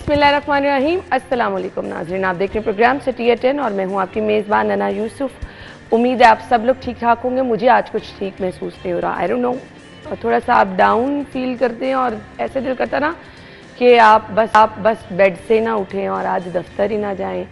बिस्मिल्लाहिर्रहमानिर्रहीम। अस्सलाम वालेकुम नाज़रीन, आप देख रहे हैं प्रोग्राम सिटी एट 10 और मैं हूं आपकी मेज़बान नना यूसुफ। उम्मीद है आप सब लोग ठीक ठाक होंगे। मुझे आज कुछ ठीक महसूस नहीं हो रहा, आई डोंट नो, थोड़ा सा आप डाउन फील करते हैं और ऐसे दिल करता ना कि आप बस बेड से ना उठें और आज दफ्तर ही ना जाएं।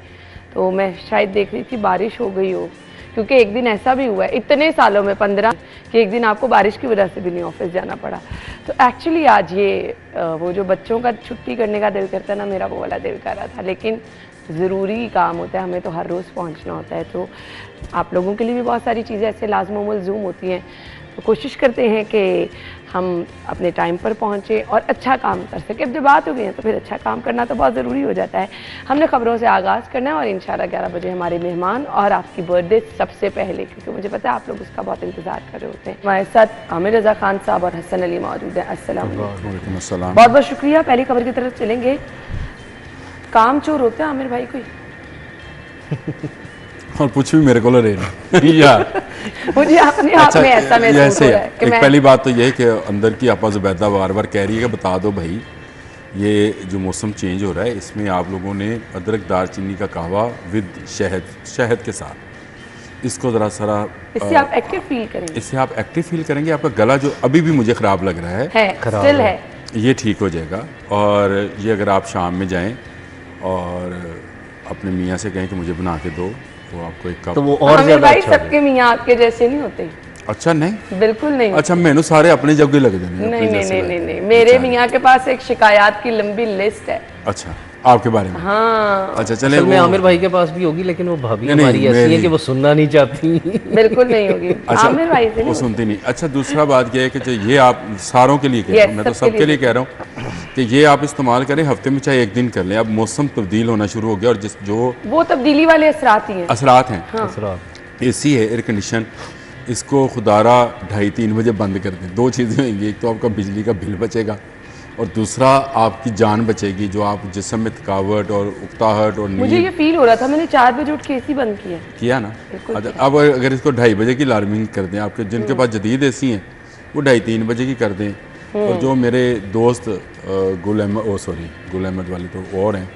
तो मैं शायद देख रही थी बारिश हो गई हो, क्योंकि एक दिन ऐसा भी हुआ है इतने सालों में 15 कि एक दिन आपको बारिश की वजह से भी नहीं ऑफिस जाना पड़ा। तो एक्चुअली आज ये वो जो बच्चों का छुट्टी करने का दिल करता है ना, मेरा वो वाला दिल कर रहा था, लेकिन ज़रूरी काम होता है, हमें तो हर रोज़ पहुंचना होता है। तो आप लोगों के लिए भी बहुत सारी चीज़ें ऐसे लाज़िम मलज़ूम होती हैं, तो कोशिश करते हैं कि हम अपने टाइम पर पहुँचें और अच्छा काम कर सकें। अब जब बात हो गई है तो फिर अच्छा काम करना तो बहुत ज़रूरी हो जाता है। हमने ख़बरों से आगाज़ करना है और इंशाल्लाह 11 बजे हमारे मेहमान और आपकी बर्थडे सबसे पहले, क्योंकि मुझे पता है आप लोग उसका बहुत इंतज़ार कर रहे होते हैं। हमारे साथ आमिर रज़ा खान साहब और हसन अली मौजूद हैं। अस्सलाम वालेकुम। बहुत बहुत शुक्रिया। पहली खबर की तरफ चलेंगे। काम चोर होते हैं आमिर भाई कोई और कुछ भी मेरे को यार मुझे अपने आप में ऐसा महसूस हो रहा है कि पहली बात तो ये है कि अंदर की आपा ज़ुबैदा बार बार कह रही है कि बता दो भाई, ये जो मौसम चेंज हो रहा है इसमें आप लोगों ने अदरक दालचीनी का कहवा विद शहद के साथ इसको ज़रा सारा इससे आप एक्टिव फील करेंगे। इससे आप एक्टिव फील करेंगे। आपका गला जो अभी भी मुझे ख़राब लग रहा है स्टिल है, ये ठीक हो जाएगा। और ये अगर आप शाम में जाएँ और अपने मियाँ से कहें कि मुझे बना के दो तो आपको एक कप, तो वो और ज़्यादा अच्छा सबके मियाँ आपके जैसे नहीं होते। अच्छा नहीं, बिल्कुल नहीं। अच्छा मैंने सारे अपने जगह लग देने। नहीं, मेरे मियाँ के पास एक शिकायत की लंबी लिस्ट है। अच्छा, आपके बारे में? हाँ। अच्छा चले, मैं आमिर भाई के पास भी होगी, लेकिन वो भाभी हमारी ऐसी है कि वो सुनना नहीं चाहती। बिल्कुल नहीं होगी। अच्छा, आमिर भाई से वो सुनती नहीं। अच्छा, दूसरा बात यह है कि ये आप सारों के लिए कह रहा हूँ, मैं तो सबके लिए कह रहा हूँ कि ये आप इस्तेमाल करें, हफ्ते में चाहे एक दिन कर लें। अब मौसम तब्दील होना शुरू हो गया और जो वो तब्दीली वाले असरात ही हैं। असरात हैं। हाँ। AC है, एयर कंडीशन, इसको खुदारा 2:30-3 बजे बंद कर दें। दो चीज़ें होंगी, एक तो आपका बिजली का बिल बचेगा और दूसरा आपकी जान बचेगी, जो आप जिस्म में थकावट और उकताहट और मुझे ये फील हो रहा था, मैंने 4 बजे उठ के AC बंद किया ना। अब अगर इसको 2:30 बजे की अलार्मिंग कर दें, आपके जिनके पास जदीद AC हैं वो 2:30-3 बजे की कर दें। और जो मेरे दोस्त गुल अहमद वाले तो और हैं,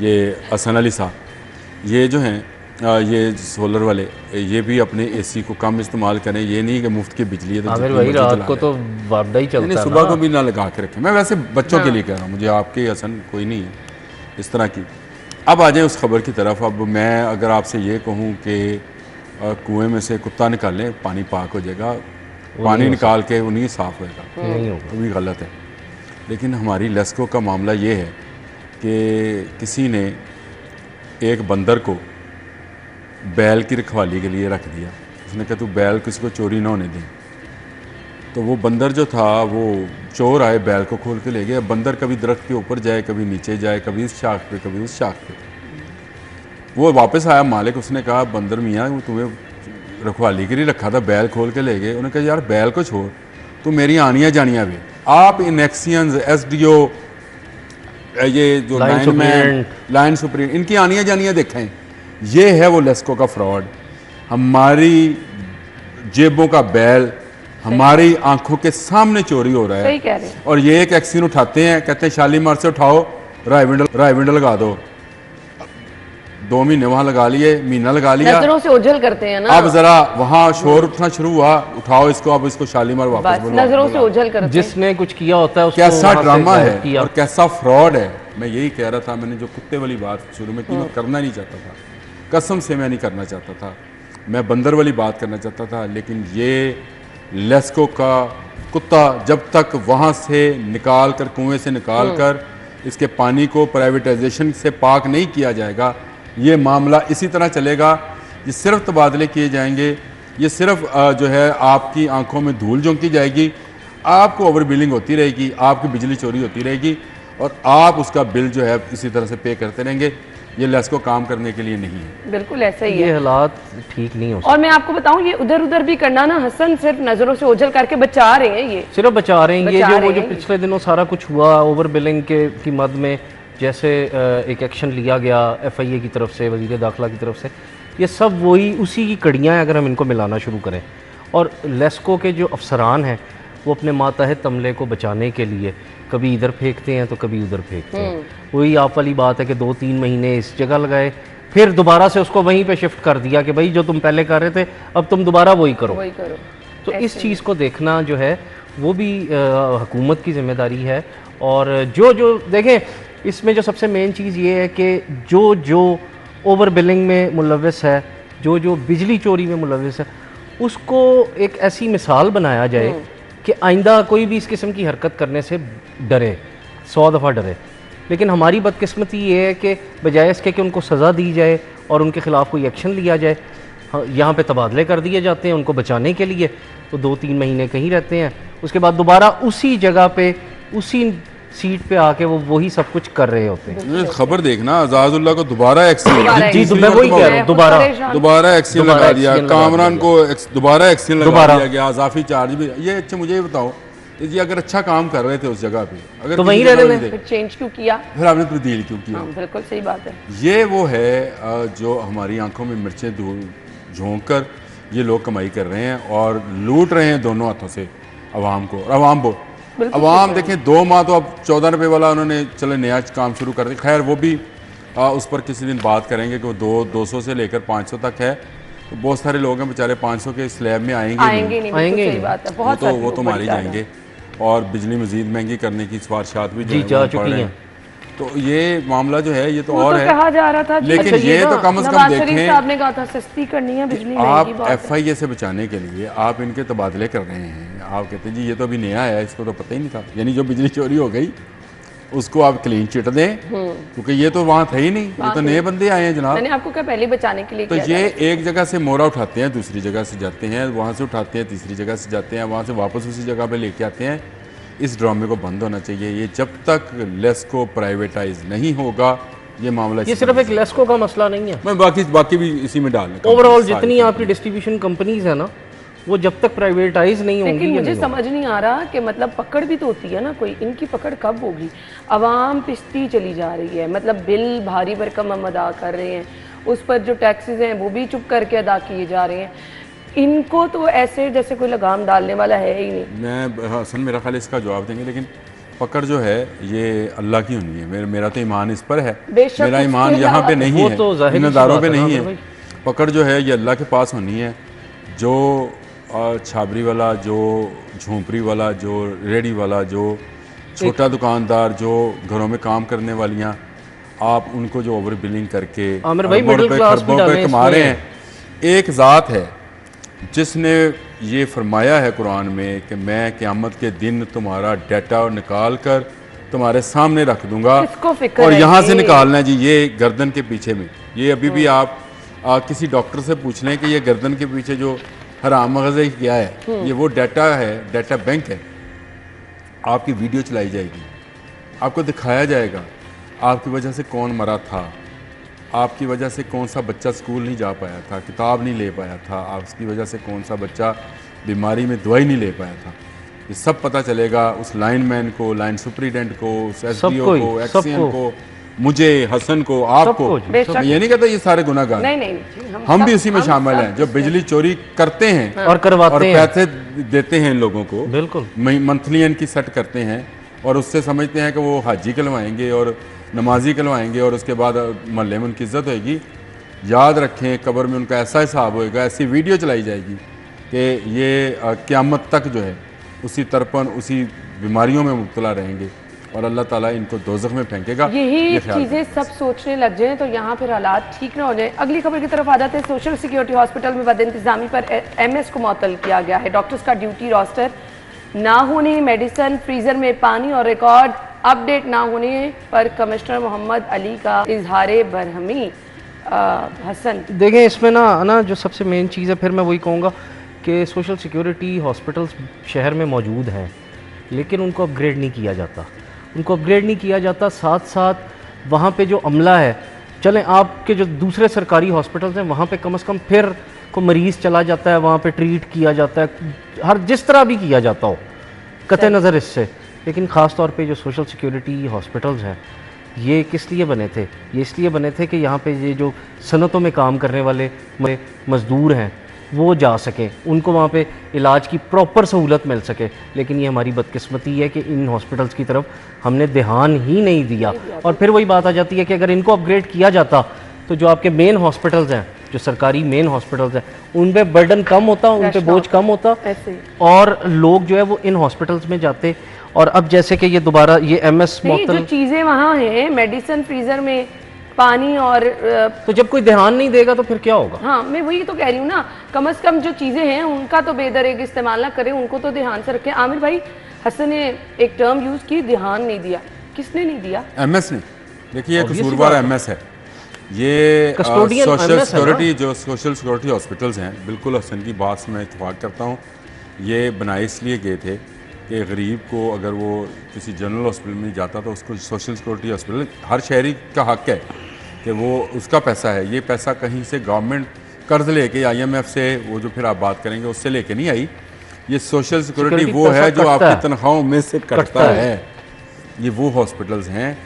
ये हसन अली साहब, ये जो हैं ये सोलर वाले, ये भी अपने AC को कम इस्तेमाल करें। ये नहीं कि मुफ्त की बिजली है तो भाई रात को तो वादा ही चलता है, सुबह को भी ना लगा के रखें। मैं वैसे बच्चों के लिए कह रहा हूँ, मुझे आपके हसन कोई नहीं है इस तरह की। अब आ जाए उस खबर की तरफ। अब मैं अगर आपसे ये कहूँ कि कुएँ में से कुत्ता निकालें पानी पाक हो जाएगा, पानी निकाल के वो नहीं साफ़ होएगा, नहीं होगा, वो भी गलत है। लेकिन हमारी लेस्को का मामला ये है कि किसी ने एक बंदर को बैल की रखवाली के लिए रख दिया। उसने कहा तू बैल किसी को चोरी ना होने दें। तो वो बंदर जो था, वो चोर आए, बैल को खोल के ले गया। बंदर कभी दरख्त के ऊपर जाए, कभी नीचे जाए, कभी इस शाख पे, कभी उस शाख पे। वो वापस आया मालिक, उसने कहा बंदर मियाँ वो तुम्हें रखवाली के लिए रखा था, बैल खोल के ले गए। उन्होंने कहा यार बैल को छोड़, तू मेरी आनियाँ जानियाँ भी। आप इनेक्सियंस, SDO, ये जो लाइन सुप्रीम, इनकी आनियाँ जानियाँ देखें। ये है वो लेस्को का फ्रॉड। हमारी जेबों का बैल हमारी आंखों के सामने चोरी हो रहा है। सही कह रहे हैं। और ये एक एक्सीन उठाते हैं, कहते हैं शालीमार से उठाओ, रायविंडल लगा दो। 2 महीने वहां लगा लिए, महीना लगा लिया, नजरों से ओझल करते हैं ना। अब जरा वहां शोर उठना शुरू हुआ, उठाओ इसको, अब इसको शालीमार वापस बोलो। नजरों से ओझल करते हैं। जिसने कुछ किया होता है, कैसा ड्रामा है और कैसा फ्रॉड है। मैं यही कह रहा था, मैंने जो कुत्ते वाली बात शुरू में की, मैं करना नहीं चाहता था, कसम से मैं नहीं करना चाहता था। मैं बंदर वाली बात करना चाहता था, लेकिन ये लेस्को का कुत्ता जब तक वहाँ से निकाल कर, कुएँ से निकाल कर इसके पानी को प्राइवेटाइजेशन से पाक नहीं किया जाएगा, ये मामला इसी तरह चलेगा। ये सिर्फ तबादले किए जाएंगे, ये सिर्फ जो है आपकी आंखों में धूल झोंकी जाएगी, आपको ओवर बिलिंग होती रहेगी, आपकी बिजली चोरी होती रहेगी और आप उसका बिल जो है इसी तरह से पे करते रहेंगे। ये लेस्को काम करने के लिए नहीं है। बिल्कुल ऐसा ही है, ये हालात ठीक नहीं हो सकते। और मैं आपको बताऊं, ये उधर उधर भी करना ना, हसन सिर्फ नजरों से ओझल करके बचा रहे हैं। ये सिर्फ बचा रहे हैं। ये जो पिछले दिनों सारा कुछ हुआ ओवर बिलिंग की मद में, जैसे एक एक्शन लिया गया FIA की तरफ से, वज़ीर दाखिला की तरफ से, ये सब वही उसी की कड़ियाँ हैं। अगर हम इनको मिलाना शुरू करें, और लेस्को के जो अफसरान हैं वो अपने मातहत अमले को बचाने के लिए कभी इधर फेंकते हैं तो कभी उधर फेंकते हैं। वही आप वाली बात है कि 2-3 महीने इस जगह लगाए, फिर दोबारा से उसको वहीं पे शिफ्ट कर दिया कि भाई जो तुम पहले कर रहे थे अब तुम दोबारा वही करो। तो इस चीज़ को देखना जो है वो भी हुकूमत की जिम्मेदारी है। और जो देखें, इसमें जो सबसे मेन चीज़ ये है कि जो ओवर बिलिंग में मुलव्वस है, जो बिजली चोरी में मुलव्वस है, उसको एक ऐसी मिसाल बनाया जाए कि आइंदा कोई भी इस किस्म की हरकत करने से डरे, 100 दफ़ा डरे। लेकिन हमारी बदकिस्मती ये है कि बजाय इसके कि उनको सज़ा दी जाए और उनके ख़िलाफ़ कोई एक्शन लिया जाए, यहाँ पे तबादले कर दिए जाते हैं उनको बचाने के लिए। तो 2-3 महीने कहीं रहते हैं, उसके बाद दोबारा उसी जगह पे उसी सीट पे आके वो वही सब कुछ कर रहे होते हैं। खबर देखना, आजादुल्लाह को दोबारा एक्सीडेंट मैं वही कह रहा हूँ, दोबारा एक्सीडेंट लगा दिया, कामरान को दोबारा एक्सीडेंट लगा दिया गया, इजाफी चार्ज भी। ये अच्छा मुझे ये बताओ, ये अगर अच्छा काम कर रहे थे उस जगह पे, अगर तो वहीं रहने फिर चेंज क्यों किया, फिर आपने तब्दील क्यों किया? बिल्कुल सही बात है। ये वो है जो हमारी आंखों में मिर्चें झोंक कर ये लोग कमाई कर रहे हैं और लूट रहे हैं दोनों हाथों से अवाम को। और अवाम देखें 2 माह तो अब 14 रुपये वाला उन्होंने चले नया काम शुरू कर दिया। खैर वो भी उस पर किसी दिन बात करेंगे कि वो 200 से लेकर 500 तक है। तो बहुत सारे लोग हैं बेचारे 500 के स्लैब में आएंगे नहीं। सही बात है, वो तो मारे जाएंगे। और बिजली मजीद महंगी करने की सिफारिशात भी जा चुकी हैं। तो ये मामला जो है ये तो और है, कहा जा रहा था, लेकिन ये तो कम से कम देखें, साहब ने कहा था सस्ती करनी है बिजली, आप FIA से बचाने के लिए आप इनके तबादले कर रहे हैं। आप कहते हैं जी ये तो अभी नया है, इसको तो पता ही नहीं था। यानी जो बिजली चोरी हो गई उसको आप क्लीन चिट दें, क्योंकि ये तो वहाँ था ही नहीं, ये तो नए बंदे आए हैं जनाब। मैंने आपको क्या पहले बचाने के लिए तो ये एक जगह से मोरा उठाते हैं, दूसरी जगह से जाते हैं, वहाँ से उठाते हैं, तीसरी जगह से जाते हैं, वहाँ से वापस उसी जगह पे लेके आते हैं। इस ड्रामे को बंद होना चाहिए। ये जब तक लेस्को प्राइवेटाइज नहीं होगा ये मामला, ये सिर्फ एक लेस्को का मसला नहीं है, मैं बाकी भी इसी में डालने, ओवरऑल जितनी आपकी डिस्ट्रीब्यूशन कंपनीज है ना, वो जब तक प्राइवेटाइज नहीं होंगी। लेकिन मुझे समझ नहीं आ रहा कि मतलब पकड़ भी तो होती है ना कोई, इनकी पकड़ कब होगी? अवाम पिसती चली जा रही है, मतलब बिल भारी भरकम हम अदा कर रहे हैं, उस पर जो टैक्सेस हैं वो भी चुप करके अदा किए जा रहे हैं। इनको तो ऐसे जैसे कोई लगाम डालने वाला है ही नहीं। मैं हसन मेरा ख्याल इसका जवाब देंगे, लेकिन पकड़ जो है ये अल्लाह की होनी है। मेरा तो ईमान इस पर है, मेरा ईमान यहाँ पे नहीं है, जिम्मेदारों पे नहीं है। पकड़ जो है ये अल्लाह के पास होनी है। जो छाबरी वाला, जो झोंपड़ी वाला, जो रेडी वाला, जो छोटा दुकानदार, जो घरों में काम करने वालियाँ, आप उनको जो ओवर बिलिंग करके खरबों पे कमा रहे हैं, एक ज़ात है जिसने ये फरमाया है कुरान में कि मैं क़यामत के दिन तुम्हारा डाटा निकाल कर तुम्हारे सामने रख दूंगा। और यहाँ से निकालना है जी, ये गर्दन के पीछे में। ये अभी भी आप किसी डॉक्टर से पूछ लें कि ये गर्दन के पीछे जो हराम मगज़े क्या है, ये वो डाटा है, डाटा बैंक है। आपकी वीडियो चलाई जाएगी, आपको दिखाया जाएगा आपकी वजह से कौन मरा था, आपकी वजह से कौन सा बच्चा स्कूल नहीं जा पाया था, किताब नहीं ले पाया था, आपकी वजह से कौन सा बच्चा बीमारी में दवाई नहीं ले पाया था। ये सब पता चलेगा उस लाइनमैन को, लाइन सुपरिटेंडेंट को, उस SDO को, एक्सीएन को, मुझे, हसन को, आपको। मैं ये नहीं कहता ये सारे गुनाहगार, नहीं, हम भी उसी में शामिल हैं जो बिजली चोरी करते हैं और करवाते हैं, पैसे देते हैं इन लोगों को, बिल्कुल मंथली इनकी सेट करते हैं और उससे समझते हैं कि वो हाजी कहलवाएंगे और नमाजी कहलवाएंगे और उसके बाद मोहल्ले में उनकी इज्जत होगी। याद रखें, कब्र में उनका ऐसा हिसाब होएगा, ऐसी वीडियो चलाई जाएगी कि ये क़यामत तक जो है उसी तरपन, उसी बीमारियों में मुब्तला रहेंगे और अल्लाह ताला इनको दोज़ख में फेंकेगा। यही चीज़ें सब सोचने लग जाएं तो यहाँ फिर हालात ठीक ना हो जाए। अगली खबर की तरफ आ जाते हैं। सोशल सिक्योरिटी हॉस्पिटल में बद इंतजामी पर MS को मुअत्तल किया गया है। डॉक्टर्स का ड्यूटी रोस्टर ना होने, मेडिसन फ्रीजर में पानी और रिकॉर्ड अपडेट ना होने पर कमिश्नर मोहम्मद अली का इजहार बरहमी। हसन, देखें इसमें ना जो सबसे मेन चीज़ है, फिर मैं वही कहूँगा कि सोशल सिक्योरिटी हॉस्पिटल्स शहर में मौजूद हैं, लेकिन उनको अपग्रेड नहीं किया जाता। उनको अपग्रेड नहीं किया जाता, साथ साथ वहाँ पे जो अमला है, चलें आपके जो दूसरे सरकारी हॉस्पिटल्स हैं वहाँ पे कम से कम फिर को मरीज़ चला जाता है, वहाँ पे ट्रीट किया जाता है, हर जिस तरह भी किया जाता हो कतई नज़र इससे। लेकिन ख़ास तौर पे जो सोशल सिक्योरिटी हॉस्पिटल्स हैं ये किस लिए बने थे? ये इसलिए बने थे कि यहाँ पे ये जो सनतों में काम करने वाले मज़दूर हैं वो जा सकें, उनको वहाँ पे इलाज की प्रॉपर सहूलत मिल सके। लेकिन ये हमारी बदकिस्मती है कि इन हॉस्पिटल्स की तरफ हमने ध्यान ही नहीं दिया। और फिर वही बात आ जाती है कि अगर इनको अपग्रेड किया जाता तो जो आपके मेन हॉस्पिटल्स हैं, जो सरकारी मेन हॉस्पिटल्स हैं, उन पे बर्डन कम होता, उन पे बोझ कम होता और लोग जो है वो इन हॉस्पिटल्स में जाते। और अब जैसे कि ये दोबारा ये MS जो चीज़ें वहाँ हैं, मेडिसिन फ्रीज़र में, पानी और तो जब कोई ध्यान नहीं देगा तो फिर क्या होगा? हाँ, मैं वही तो कह रही हूँ ना, कम से कम जो चीज़ें हैं उनका तो बेदरेग इस्तेमाल ना करें, उनको तो ध्यान से रखें। आमिर भाई, हसन ने एक टर्म यूज़ की, ध्यान नहीं दिया। किसने नहीं दिया? MS ने। देखिए, कसूरवार MS है ये। सोशल सिक्योरिटी, जो सोशल सिक्योरिटी हॉस्पिटल्स हैं, बिल्कुल हसन की बात से मैं इत्तेफाक करता हूँ। ये बनाए इसलिए गए थे कि गरीब को अगर वो किसी जनरल हॉस्पिटल में जाता तो उसको सोशल सिक्योरिटी हॉस्पिटल, हर शहरी का हक है कि वो उसका पैसा है, ये पैसा कहीं से गवर्नमेंट कर्ज लेके IMF से, वो जो फिर आप बात करेंगे उससे लेके नहीं आई। ये सोशल सिक्योरिटी वो है जो आपकी तनख्वाहों में से कटता है। ये वो हॉस्पिटल्स हैं।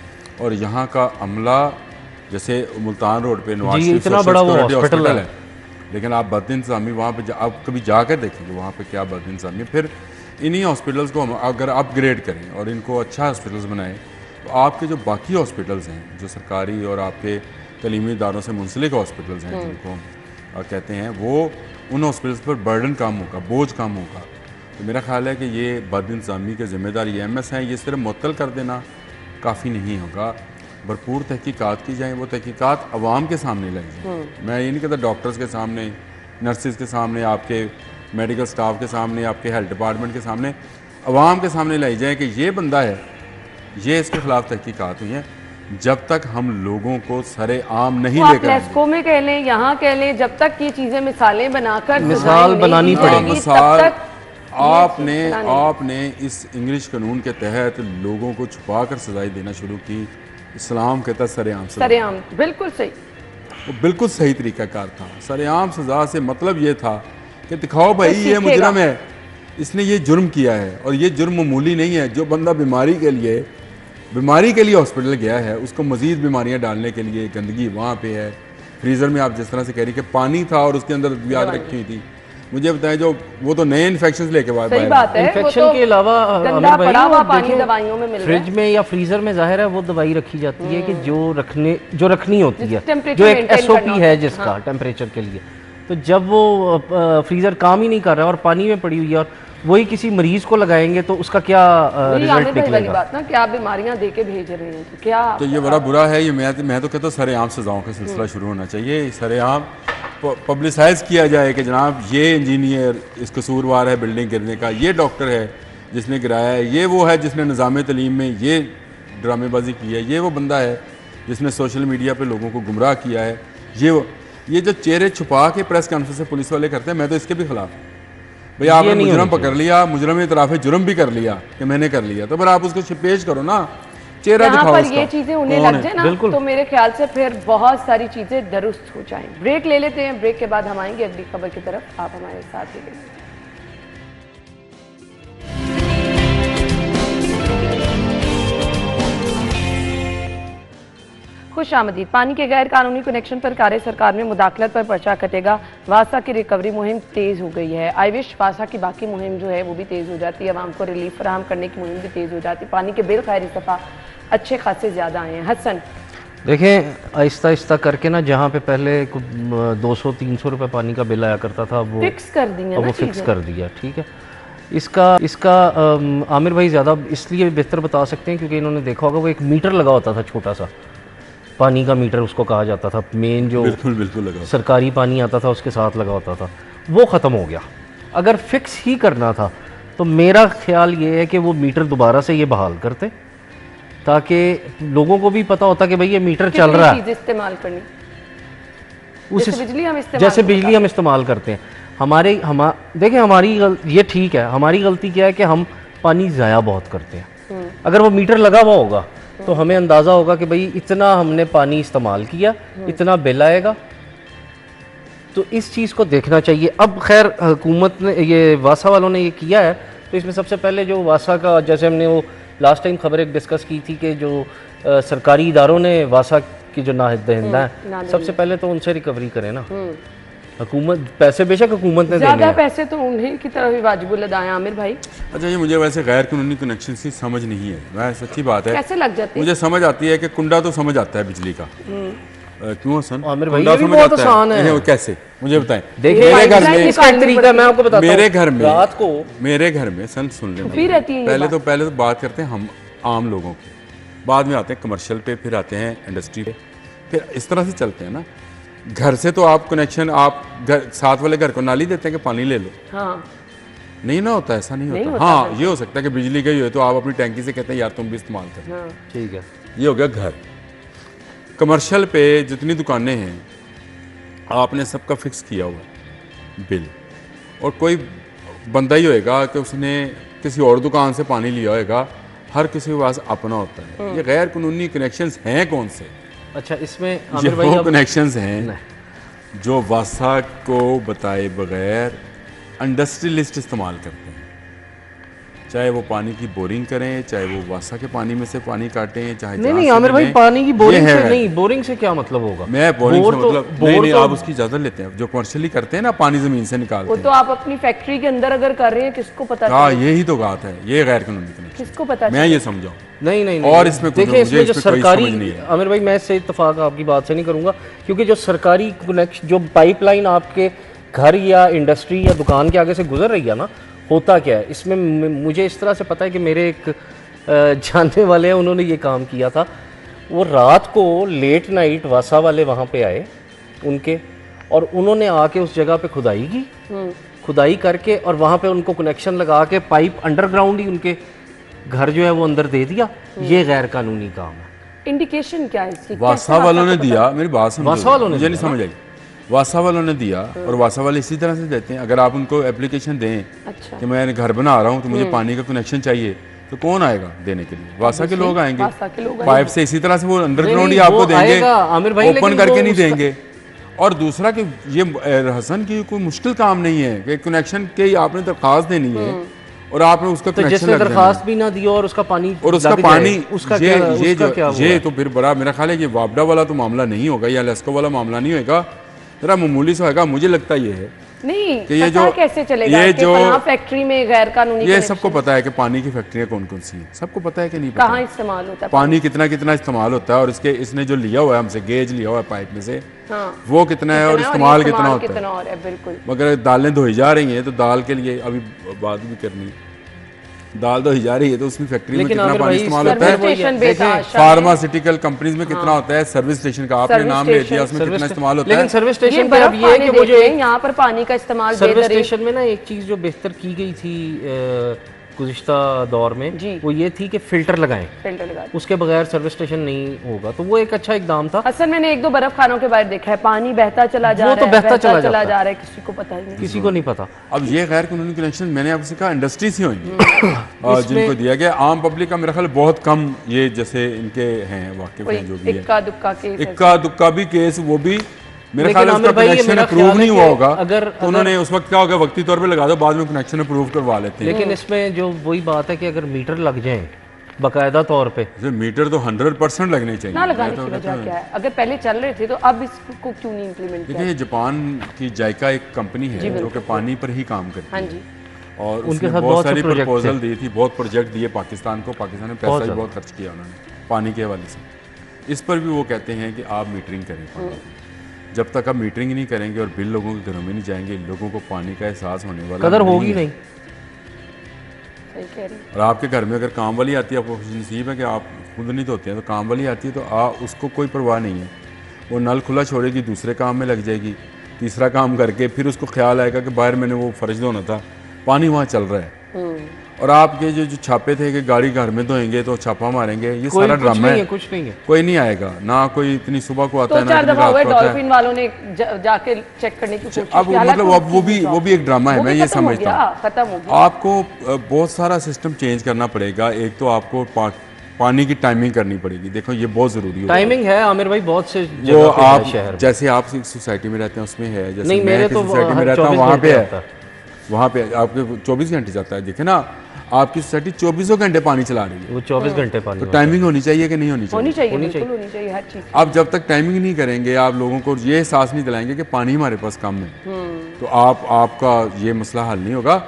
और यहाँ का अमला, जैसे मुल्तान रोड पे नवाज शरीफ इतना बड़ा वो हॉस्पिटल है, लेकिन आप बदइंतजामी वहाँ पे आप कभी जाकर देखेंगे वहाँ पे क्या बदइंतजामी। फिर इन्हीं हॉस्पिटल्स को हम अगर अपग्रेड करें और इनको अच्छा हॉस्पिटल्स बनाएं तो आपके जो बाकी हॉस्पिटल्स हैं, जो सरकारी और आपके तलीमी इदारों से मुंसलिक हॉस्पिटल्स हैं जिनको कहते हैं, वो उन हॉस्पिटल्स पर बर्डन कम होगा, बोझ कम होगा। तो मेरा ख्याल है कि ये बदइंतजामी के ज़िम्मेदार MS हैं। ये सिर्फ मुअत्तल कर देना काफ़ी नहीं होगा, भरपूर तहकीकात की जाएँ, वो तहकीकात अवाम के सामने लाई जाएँ। मैं ये नहीं कहता डॉक्टर्स के सामने, नर्सिस के सामने, आपके मेडिकल स्टाफ के सामने, आपके हेल्थ डिपार्टमेंट के सामने, अवाम के सामने लाई जाए कि ये बंदा है, ये इसके खिलाफ तहकीकात हुई है। जब तक हम लोगों को सरे आम नहीं लेकर लेस्को में कह लें, यहाँ कह लें, जब तक ये चीज़ें मिसालें बनाकर मिसाल बनानी पड़ेगी। मिसाल आपने इस इंग्लिश कानून के तहत लोगों को छुपा कर सजाएं देना शुरू की। इस्लाम कहता सरेआम सरेआम, बिल्कुल सही, वो बिल्कुल सही तरीकाकार था। सरेआम सजा से मतलब ये था कि दिखाओ भाई ये मुजरम है, इसने ये जुर्म किया है और ये जुर्म मामूली नहीं है। जो बंदा बीमारी के लिए हॉस्पिटल गया है, उसको मजीद बीमारियां डालने के लिए गंदगी वहाँ पे है। फ्रीज़र में आप जिस तरह से कह रही कि पानी था और उसके अंदर अद्वियात रखी हुई थी, मुझे बताएं जो वो तो नए इन्फेक्शन लेके बाद इन्फेक्शन के अलावा दवाइयों में फ्रिज में या फ्रीजर में जाहिर है वो दवाई रखी जाती है कि जो रखनी होती है, जो एक SOP है जिसका टेम्परेचर के लिए। तो जब वो फ्रीज़र काम ही नहीं कर रहा और पानी में पड़ी हुई है और वही किसी मरीज को लगाएंगे तो उसका क्या रिजल्ट निकलेगा? बात ना, क्या बीमारियां दे के भेज रहे हैं, तो क्या तो ये बड़ा बुरा है। ये मैं तो कहता हूँ सरेआम सजाओं का सिलसिला शुरू होना चाहिए। सरेआम पब्लिसाइज किया जाए कि जनाब ये इंजीनियर इस कसूरवार है बिल्डिंग गिरने का, ये डॉक्टर है जिसने गिराया है, ये वो है जिसने निज़ाम तलीम में ये ड्रामेबाजी की है, ये वो बंदा है जिसने सोशल मीडिया पर लोगों को गुमराह किया है, ये जो चेहरे छुपा के प्रेस कॉन्फ्रेंस से पुलिस वाले करते हैं, मैं तो इसके भी खिलाफ। भाई आपने मुजरम पकड़ लिया, मुजरम इतराफ़े जुर्म भी कर लिया कि मैंने कर लिया, तो फिर आप उसको पेश करो ना, चेहरा दिखाओ पर ये चीजें उन्हें लग जाए ना तो मेरे ख्याल से फिर बहुत सारी चीजें दुरुस्त हो जाएं। ब्रेक ले लेते हैं, ब्रेक के बाद हम आएंगे अगली खबर की तरफ, आप हमारे साथ ही रहिए। खुश आमदीद। पानी के गैर कानूनी कनेक्शन पर कार्य सरकार में मुदाखलत पर पर्चा कटेगा। वासा की रिकवरी मुहिम तेज हो गई है। आई विश वासा की बाकी मुहिम जो है वो भी तेज हो जाती है, आवाम को रिलीफ फराहम करने की मुहिम भी तेज हो जाती है। पानी के बिल खैर इस दफ़ा अच्छे खासे ज़्यादा आए हैं। हसन देखें, आहिस्ता आहिस्ता करके ना, जहाँ पे पहले 200-300 रुपये पानी का बिल आया करता था वो फिक्स कर दिया, वो फिक्स कर दिया। ठीक है, इसका आमिर भाई ज़्यादा इसलिए बेहतर बता सकते हैं क्योंकि इन्होंने देखा होगा वो एक मीटर लगा होता था, छोटा सा पानी का मीटर उसको कहा जाता था, मेन जो बिल्कुल लगा सरकारी पानी आता था उसके साथ लगा होता था, वो ख़त्म हो गया। अगर फिक्स ही करना था तो मेरा ख्याल ये है कि वो मीटर दोबारा से ये बहाल करते ताकि लोगों को भी पता होता कि भाई ये मीटर चल रहा है। इस्तेमाल करनी जैसे बिजली हम इस्तेमाल करते हैं। देखिए हमारी ये ठीक है, हमारी गलती क्या है कि हम पानी ज़ाया बहुत करते हैं। अगर वो मीटर लगा हुआ होगा तो हमें अंदाज़ा होगा कि भाई इतना हमने पानी इस्तेमाल किया, इतना बिल आएगा। तो इस चीज़ को देखना चाहिए। अब खैर हुकूमत ने, ये वासा वालों ने ये किया है, तो इसमें सबसे पहले जो वासा का, जैसे हमने वो लास्ट टाइम खबर एक डिस्कस की थी कि जो सरकारी इदारों ने वासा की जो नादहिंदा है, सबसे पहले तो उनसे रिकवरी करें ना। हुकूमत पैसे बेशक हुकूमत ने देने ज्यादा हैं। पैसे तो उन्हीं की तरफ ही वाजिबुल अदा है आमिर भाई। अच्छा, ये मुझे वैसे गैर कानूनी कनेक्शन की समझ नहीं है, मैं सच्ची बात है। कैसे लग जाती है? मुझे समझ आती है कि कुंडा तो समझ आता है बिजली का, क्यों हसन? आमिर भाई, कुंडा ये भी समझ बहुत आता आसान है। वो कैसे, मुझे बताएं। देखिए मेरे घर में इसका एक तरीका है, मैं आपको बताता हूं। मेरे घर में रात को मेरे घर में सन सुन ले, फिर रहती है ये पहले तो बात करते हैं हम आम लोगों की, बाद में आते हैं कमर्शियल पे, फिर आते हैं इंडस्ट्री पे, फिर इस तरह से चलते हैं ना। घर से तो आप कनेक्शन, आप घर साथ वाले घर को नाली देते हैं कि पानी ले लो, हाँ नहीं ना होता, ऐसा नहीं होता। हाँ, ये हो सकता है कि बिजली गई हो तो आप अपनी टैंकी से कहते हैं यार तुम भी इस्तेमाल करो, हाँ। ठीक है। ये हो गया घर। कमर्शियल पे जितनी दुकानें हैं आपने सबका फिक्स किया हुआ बिल, और कोई बंदा ही होएगा कि उसने किसी और दुकान से पानी लिया होएगा, हर किसी के पास अपना होता है। ये गैर कानूनी कनेक्शंस हैं कौन से? अच्छा, इसमें ये आमिर भाई वो अब कनेक्शंस हैं जो वासा को बताए बगैर इंडस्ट्रियलिस्ट इस्तेमाल करते हैं, चाहे वो पानी की बोरिंग करें, चाहे वो वासा के पानी में से पानी काटें, चाहे नहीं जहाँ नहीं से आमिर भाई, मिलें। पानी की बोरिंग ये से है। नहीं, बोरिंग से क्या मतलब होगा? मैं बोरिंग से बोर तो- मतलब बोर नहीं, तो- आप उसकी इजाजत लेते हैं, जो कमर्शियली करते हैं ना, पानी जमीन से वो निकालते तो हैं। आप अपनी फैक्ट्री के अंदर अगर कर रहे हैं, किसको पता हाँ, चले? यही तो बात है, ये गैर कानूनी कनेक्शन, किसको पता मैं ये समझाऊं। नहीं नहीं और इसमें कुछ- देखिए, मुझे इसमें जो इसमें कोई सरकारी, समझ नहीं है। आमिर भाई मैं इससे इत्तेफाक आपकी बात से नहीं करूंगा, क्योंकि जो सरकारी कनेक्शन, जो पाइपलाइन आपके घर या इंडस्ट्री या दुकान के आगे से गुजर रही है ना, होता क्या है इसमें, मुझे इस तरह से पता है कि मेरे एक जानने वाले हैं, उन्होंने ये काम किया था। वो रात को लेट नाइट वासा वाले वहाँ पे आए उनके, और उन्होंने आके उस जगह पे खुदाई की, खुदाई करके और वहाँ पे उनको कनेक्शन लगा के पाइप अंडरग्राउंड ही उनके घर जो है वो अंदर दे दिया। ये गैर कानूनी काम है। इंडिकेशन क्या है इसकी? वासा वालों ने दिया, मेरी बात समझो, वासा वालों ने मुझे नहीं समझ आई। वासा वालों ने दिया, और वासा वाले इसी तरह से देते हैं। अगर आप उनको एप्लीकेशन दें अच्छा, कि मैं घर बना रहा हूँ तो मुझे पानी का कनेक्शन चाहिए, तो कौन आएगा देने के लिए? वासा के लोग आएंगे, वासा के लोग पाइप से इसी तरह से वो अंडरग्राउंड ही नहीं, आपको वो देंगे, आएगा, आमिर भाई, ओपन लेकिन करके वो नहीं उसका- देंगे। और दूसरा कि ये हसन की कोई मुश्किल काम नहीं है कि कनेक्शन की आपने दरख्वास्त देनी है और आपने उसका तो कनेक्शन जिसने लग जाना है। दरखास्त भी ना दी और उसका पानी और उसका लग जाए, पानी उसका ये क्या, ये उसका जो क्या हुआ? ये तो फिर बड़ा, मेरा ख्याल है कि वापडा वाला तो मामला नहीं होगा या लेस्को वाला मामला नहीं होगा, जरा मामूली सा होगा। मुझे लगता ये है नहीं कि ये पता जो- कैसे चलेगा ये कि जो- फलां फैक्ट्री में गैर कानूनी ये connection सबको पता है कि पानी की फैक्ट्रियाँ कौन कौन सी हैं, सबको पता है कि नहीं पता? कहाँ इस्तेमाल होता है? पानी कितना कितना इस्तेमाल होता है, और इसने जो लिया हुआ है हमसे, गेज लिया हुआ है पाइप में से, हाँ, वो कितना है और कितना इस्तेमाल कितना होता है। कितना और है, बिल्कुल। मगर दालें धोई जा रही हैं तो दाल के लिए अभी बात भी करनी है। दाल धोई जा रही है तो उसमें फैक्ट्री में लेकिन कितना आमिर पानी भाई, इस्तेमाल सर्विस होता है। स्टेशन देखें, बेतहाशा है। फार्मास्यूटिकल कंपनीज में कितना होता है, सर्विस स्टेशन का आपने सर्विस नाम ले दिया, स्टेशन, उसमें कितना इस्तेमाल होता लेकिन है। सर्विस ये स्टेशन पे बर्फ अब ये है पानी कि देते मुझे हैं, यहाँ पर पानी का इस्तेमाल सर्विस बेदरीन- स्टेशन में ना एक चीज़ जो बेहतर की गई थी गुज़िश्ता दौर में, जी। वो ये थी कि फ़िल्टर लगाएं, फिल्टर लगा दिया। उसके बगैर सर्विस स्टेशन नहीं होगा। तो वो एक अच्छा इकदाम था। असल मैंने एक दो बर्फ खानों के बाहर देखा है, पानी बहता चला जा वो रहा तो है, बहता चला चला जाता जा रहा है, किसी को पता ही नहीं। किसी को नहीं पता। अब ये गैर कानूनी कनेक्शन मैंने आपसे कहा इंडस्ट्री से होंगे और जिनको दिया गया, आम पब्लिक का मेरा ख्याल बहुत कम ये जैसे इनके हैं वाकिफ कोई हैं जो भी है। इक्का दुक्का के इक्का दुक्का भी केस, वो भी मेरे लेकिन ख्याल है उसका आमिर भाई, ये कनेक्शन मेरा अप्रूव ख्याल है नहीं हुआ कि होगा, अगर- तो उन्होंने उस वक्त क्या होगा, वक्ती तौर पे लगा दो, बाद में कनेक्शन अप्रूव करवा लेते हैं। लेकिन इसमें जो वही बात है कि अगर मीटर लग जाएं बाकायदा तौर पे, जैसे मीटर तो 100% लगने चाहिए। ना लगाने मैं तो की कहता वजह हूं, क्या है? अगर पहले चल रहे थे तो अब इसको क्यों नहीं इम्प्लीमेंट किया? देखिए ये जापान की जायका एक कंपनी है जो कि पानी पर ही काम करती हाँ है, जी, और उनके उसने साथ बहुत बहुत से सारी प्रोजेक्ट प्रपोजल दी थी, बहुत प्रोजेक्ट दिए पाकिस्तान को, पाकिस्तान ने पैसा बहुत भी ज़्यादा। बहुत खर्च किया उन्होंने पानी के हवाले से। इस पर भी वो कहते हैं कि आप मीटरिंग करें पानी की। जब तक आप मीटरिंग नहीं करेंगे और बिल लोगों के घरों में नहीं जाएंगे, लोगों को पानी का एहसास होने वाला कदर होगी है। नहीं। सही कह रही और आपके घर में अगर काम वाली आती है, आपको खुशनसीब है कि आप खुद नहीं धोते हैं, तो काम वाली आती है तो उसको कोई परवाह नहीं है, वो नल खुला छोड़ेगी, दूसरे काम में लग जाएगी, तीसरा काम करके फिर उसको ख्याल आएगा कि बाहर मैंने वो फर्ज धोना था, पानी वहाँ चल रहा है। और आपके जो छापे थे कि गाड़ी घर में धोएंगे तो छापा मारेंगे, ये कोई सारा कुछ ड्रामा नहीं है, है। कुछ नहीं है। कोई नहीं आएगा ना, कोई इतनी सुबह को आता तो है ना चार इतनी दफा रात हुए को आता है। डॉल्फिन वालों ने जाके चेक करने की कोशिश अब की, हालांकि मतलब वो भी एक ड्रामा है, वो मैं भी ये खत्म हो समझता गया, हूँ। खत्म हो गया। आपको बहुत सारा सिस्टम चेंज करना पड़ेगा। एक तो आपको पानी की टाइमिंग करनी पड़ेगी, देखो ये बहुत जरूरी है। टाइमिंग है आमिर भाई, बहुत से वो जगह पे है आप शहर में। जैसे आप सोसाइटी में रहते हैं उसमें है, जैसे नहीं, मैं मेरे किसी तो सोसाइटी में रहता हूँ 24 वहाँ पे घंटे है, आता है। वहाँ पे आपके 24 घंटे जाता है। देखे ना, आपकी सोसाइटी 24 घंटे पानी चला रही है, वो 24 घंटे पानी तो टाइमिंग होनी चाहिए कि नहीं होनी चाहिए? होनी चाहिए, बिल्कुल होनी चाहिए हर चीज़। आप जब तक टाइमिंग नहीं करेंगे, आप लोगों को ये एहसास नहीं दिलाएंगे कि पानी हमारे पास कम है, तो आपका ये मसला हल नहीं होगा।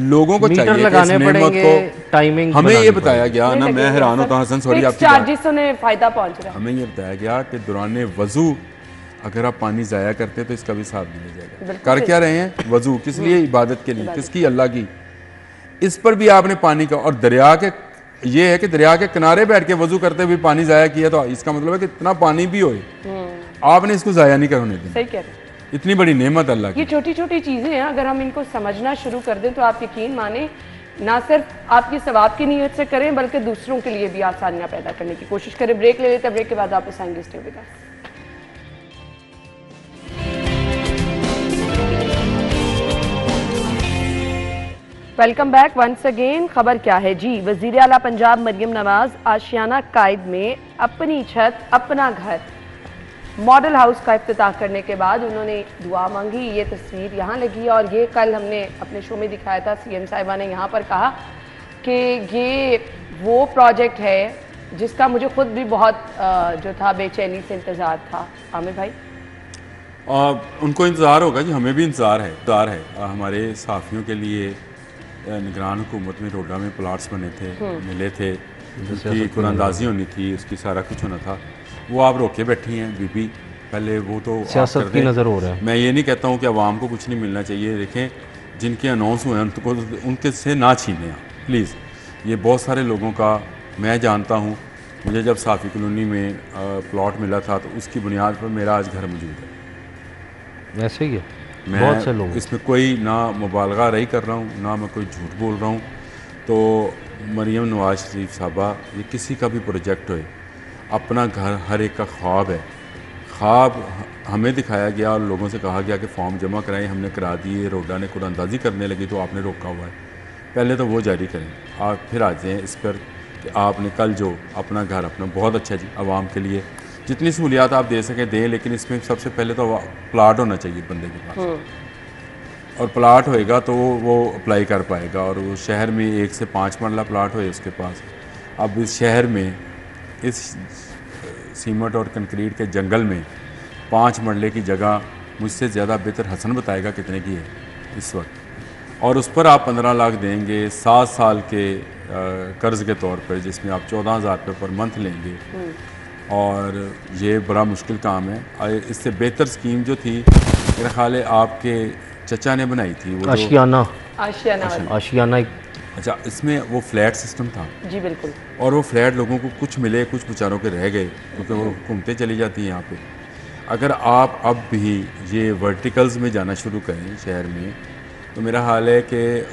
लोगों को चाहिए कि इस नेमत को टाइमिंग हमें ये बताया गया ना, मैं हैरान होता हूं हसन, सॉरी आपकी बात, चार्जेस ने फायदा पहुंच रहा है। हमें ये बताया गया कि दौरान वजू अगर आप पानी ज़ाया करते तो इसका भी हिसाब दिया जाएगा। कर क्या रहे हैं? वजू किस लिए? इबादत के लिए। किसकी? अल्लाह की। इस पर भी आपने पानी का, और दरिया के ये है कि दरिया के किनारे बैठ के वजू करते हुए पानी ज़ाया किया, तो इसका मतलब है कि इतना पानी भी होए आपने इसको ज़ाया नहीं करने देना। सही कह रहे हैं। इतनी बड़ी नेमत अल्लाह की। ये छोटी छोटी चीज़ें हैं, अगर हम इनको समझना शुरू कर दें तो आप यकीन माने ना सिर्फ आपकी सवाब की नीयत से करें बल्कि दूसरों के लिए भी आसानियां पैदा करने की कोशिश करें। ब्रेक ले लेते हैं, ब्रेक के बाद वापस आएंगे। Stay with us. Welcome back once again. खबर क्या है जी? वज़ीर आला पंजाब मरियम नवाज आशियाना कायद में अपनी छत अपना घर मॉडल हाउस का इफ्तिताह करने के बाद उन्होंने दुआ मांगी। ये तस्वीर यहाँ लगी और ये कल हमने अपने शो में दिखाया था। सीएम साहिबा ने यहाँ पर कहा कि ये वो प्रोजेक्ट है जिसका मुझे खुद भी बहुत जो था बेचैनी से इंतज़ार था। आमिर भाई, उनको इंतज़ार होगा जी, हमें भी इंतज़ार है। हमारे सहाफ़ियों के लिए निगरान हुकूमत में रोडा में प्लाट्स बने थे, मिले थे, उसकी कुरानंदाजी होनी थी, उसकी सारा कुछ होना था। वो आप रोके बैठी हैं बीबी, पहले वो तो सियासत की नज़र हो रहा है। मैं ये नहीं कहता हूँ कि अवाम को कुछ नहीं मिलना चाहिए। देखें, जिनके अनाउंस हुए हैं उनको उनके से ना छीनें आप प्लीज़। ये बहुत सारे लोगों का मैं जानता हूँ। मुझे जब साफ़ी कॉलोनी में प्लॉट मिला था तो उसकी बुनियाद पर मेरा आज घर मौजूद है। ऐसे ही है, मैं बहुत से लोग, इसमें कोई ना मुबालगा रही कर रहा हूँ, ना मैं कोई झूठ बोल रहा हूँ। तो मरियम नवाज शरीफ साहबा, ये किसी का भी प्रोजेक्ट होए, अपना घर हर एक का ख्वाब है। ख्वाब हमें दिखाया गया और लोगों से कहा गया कि फॉर्म जमा कराएं, हमने करा दिए। रोडा ने कुरानंदाजी करने लगी तो आपने रोका हुआ है, पहले तो वो जारी करें। आप फिर आ जाएँ इस पर कि आपने कल जो अपना घर अपना, बहुत अच्छा जी, आवाम के लिए जितनी सहूलियात आप दे सकें दें, लेकिन इसमें सबसे पहले तो प्लाट होना चाहिए बंदे के पास, और प्लाट होएगा तो वो अप्लाई कर पाएगा। और वो शहर में 1 से 5 मरला प्लाट होए उसके पास। अब इस शहर में, इस सीमेंट और कंक्रीट के जंगल में 5 मरले की जगह मुझसे ज़्यादा बेहतर हसन बताएगा कितने की है इस वक्त, और उस पर आप 15 लाख देंगे 7 साल के कर्ज़ के तौर पर, जिसमें आप 14,000 रुपये पर मंथ लेंगे, और ये बड़ा मुश्किल काम है। इससे बेहतर स्कीम जो थी मेरा ख्याल है आपके चचा ने बनाई थी, वो आशियाना। अच्छा, इसमें वो फ्लैट सिस्टम था जी, बिल्कुल। और वो फ्लैट लोगों को कुछ मिले, कुछ बेचारों के रह गए, क्योंकि वो घूमते चली जाती हैं यहाँ पे। अगर आप अब भी ये वर्टिकल्स में जाना शुरू करें शहर में, तो मेरा हाल है कि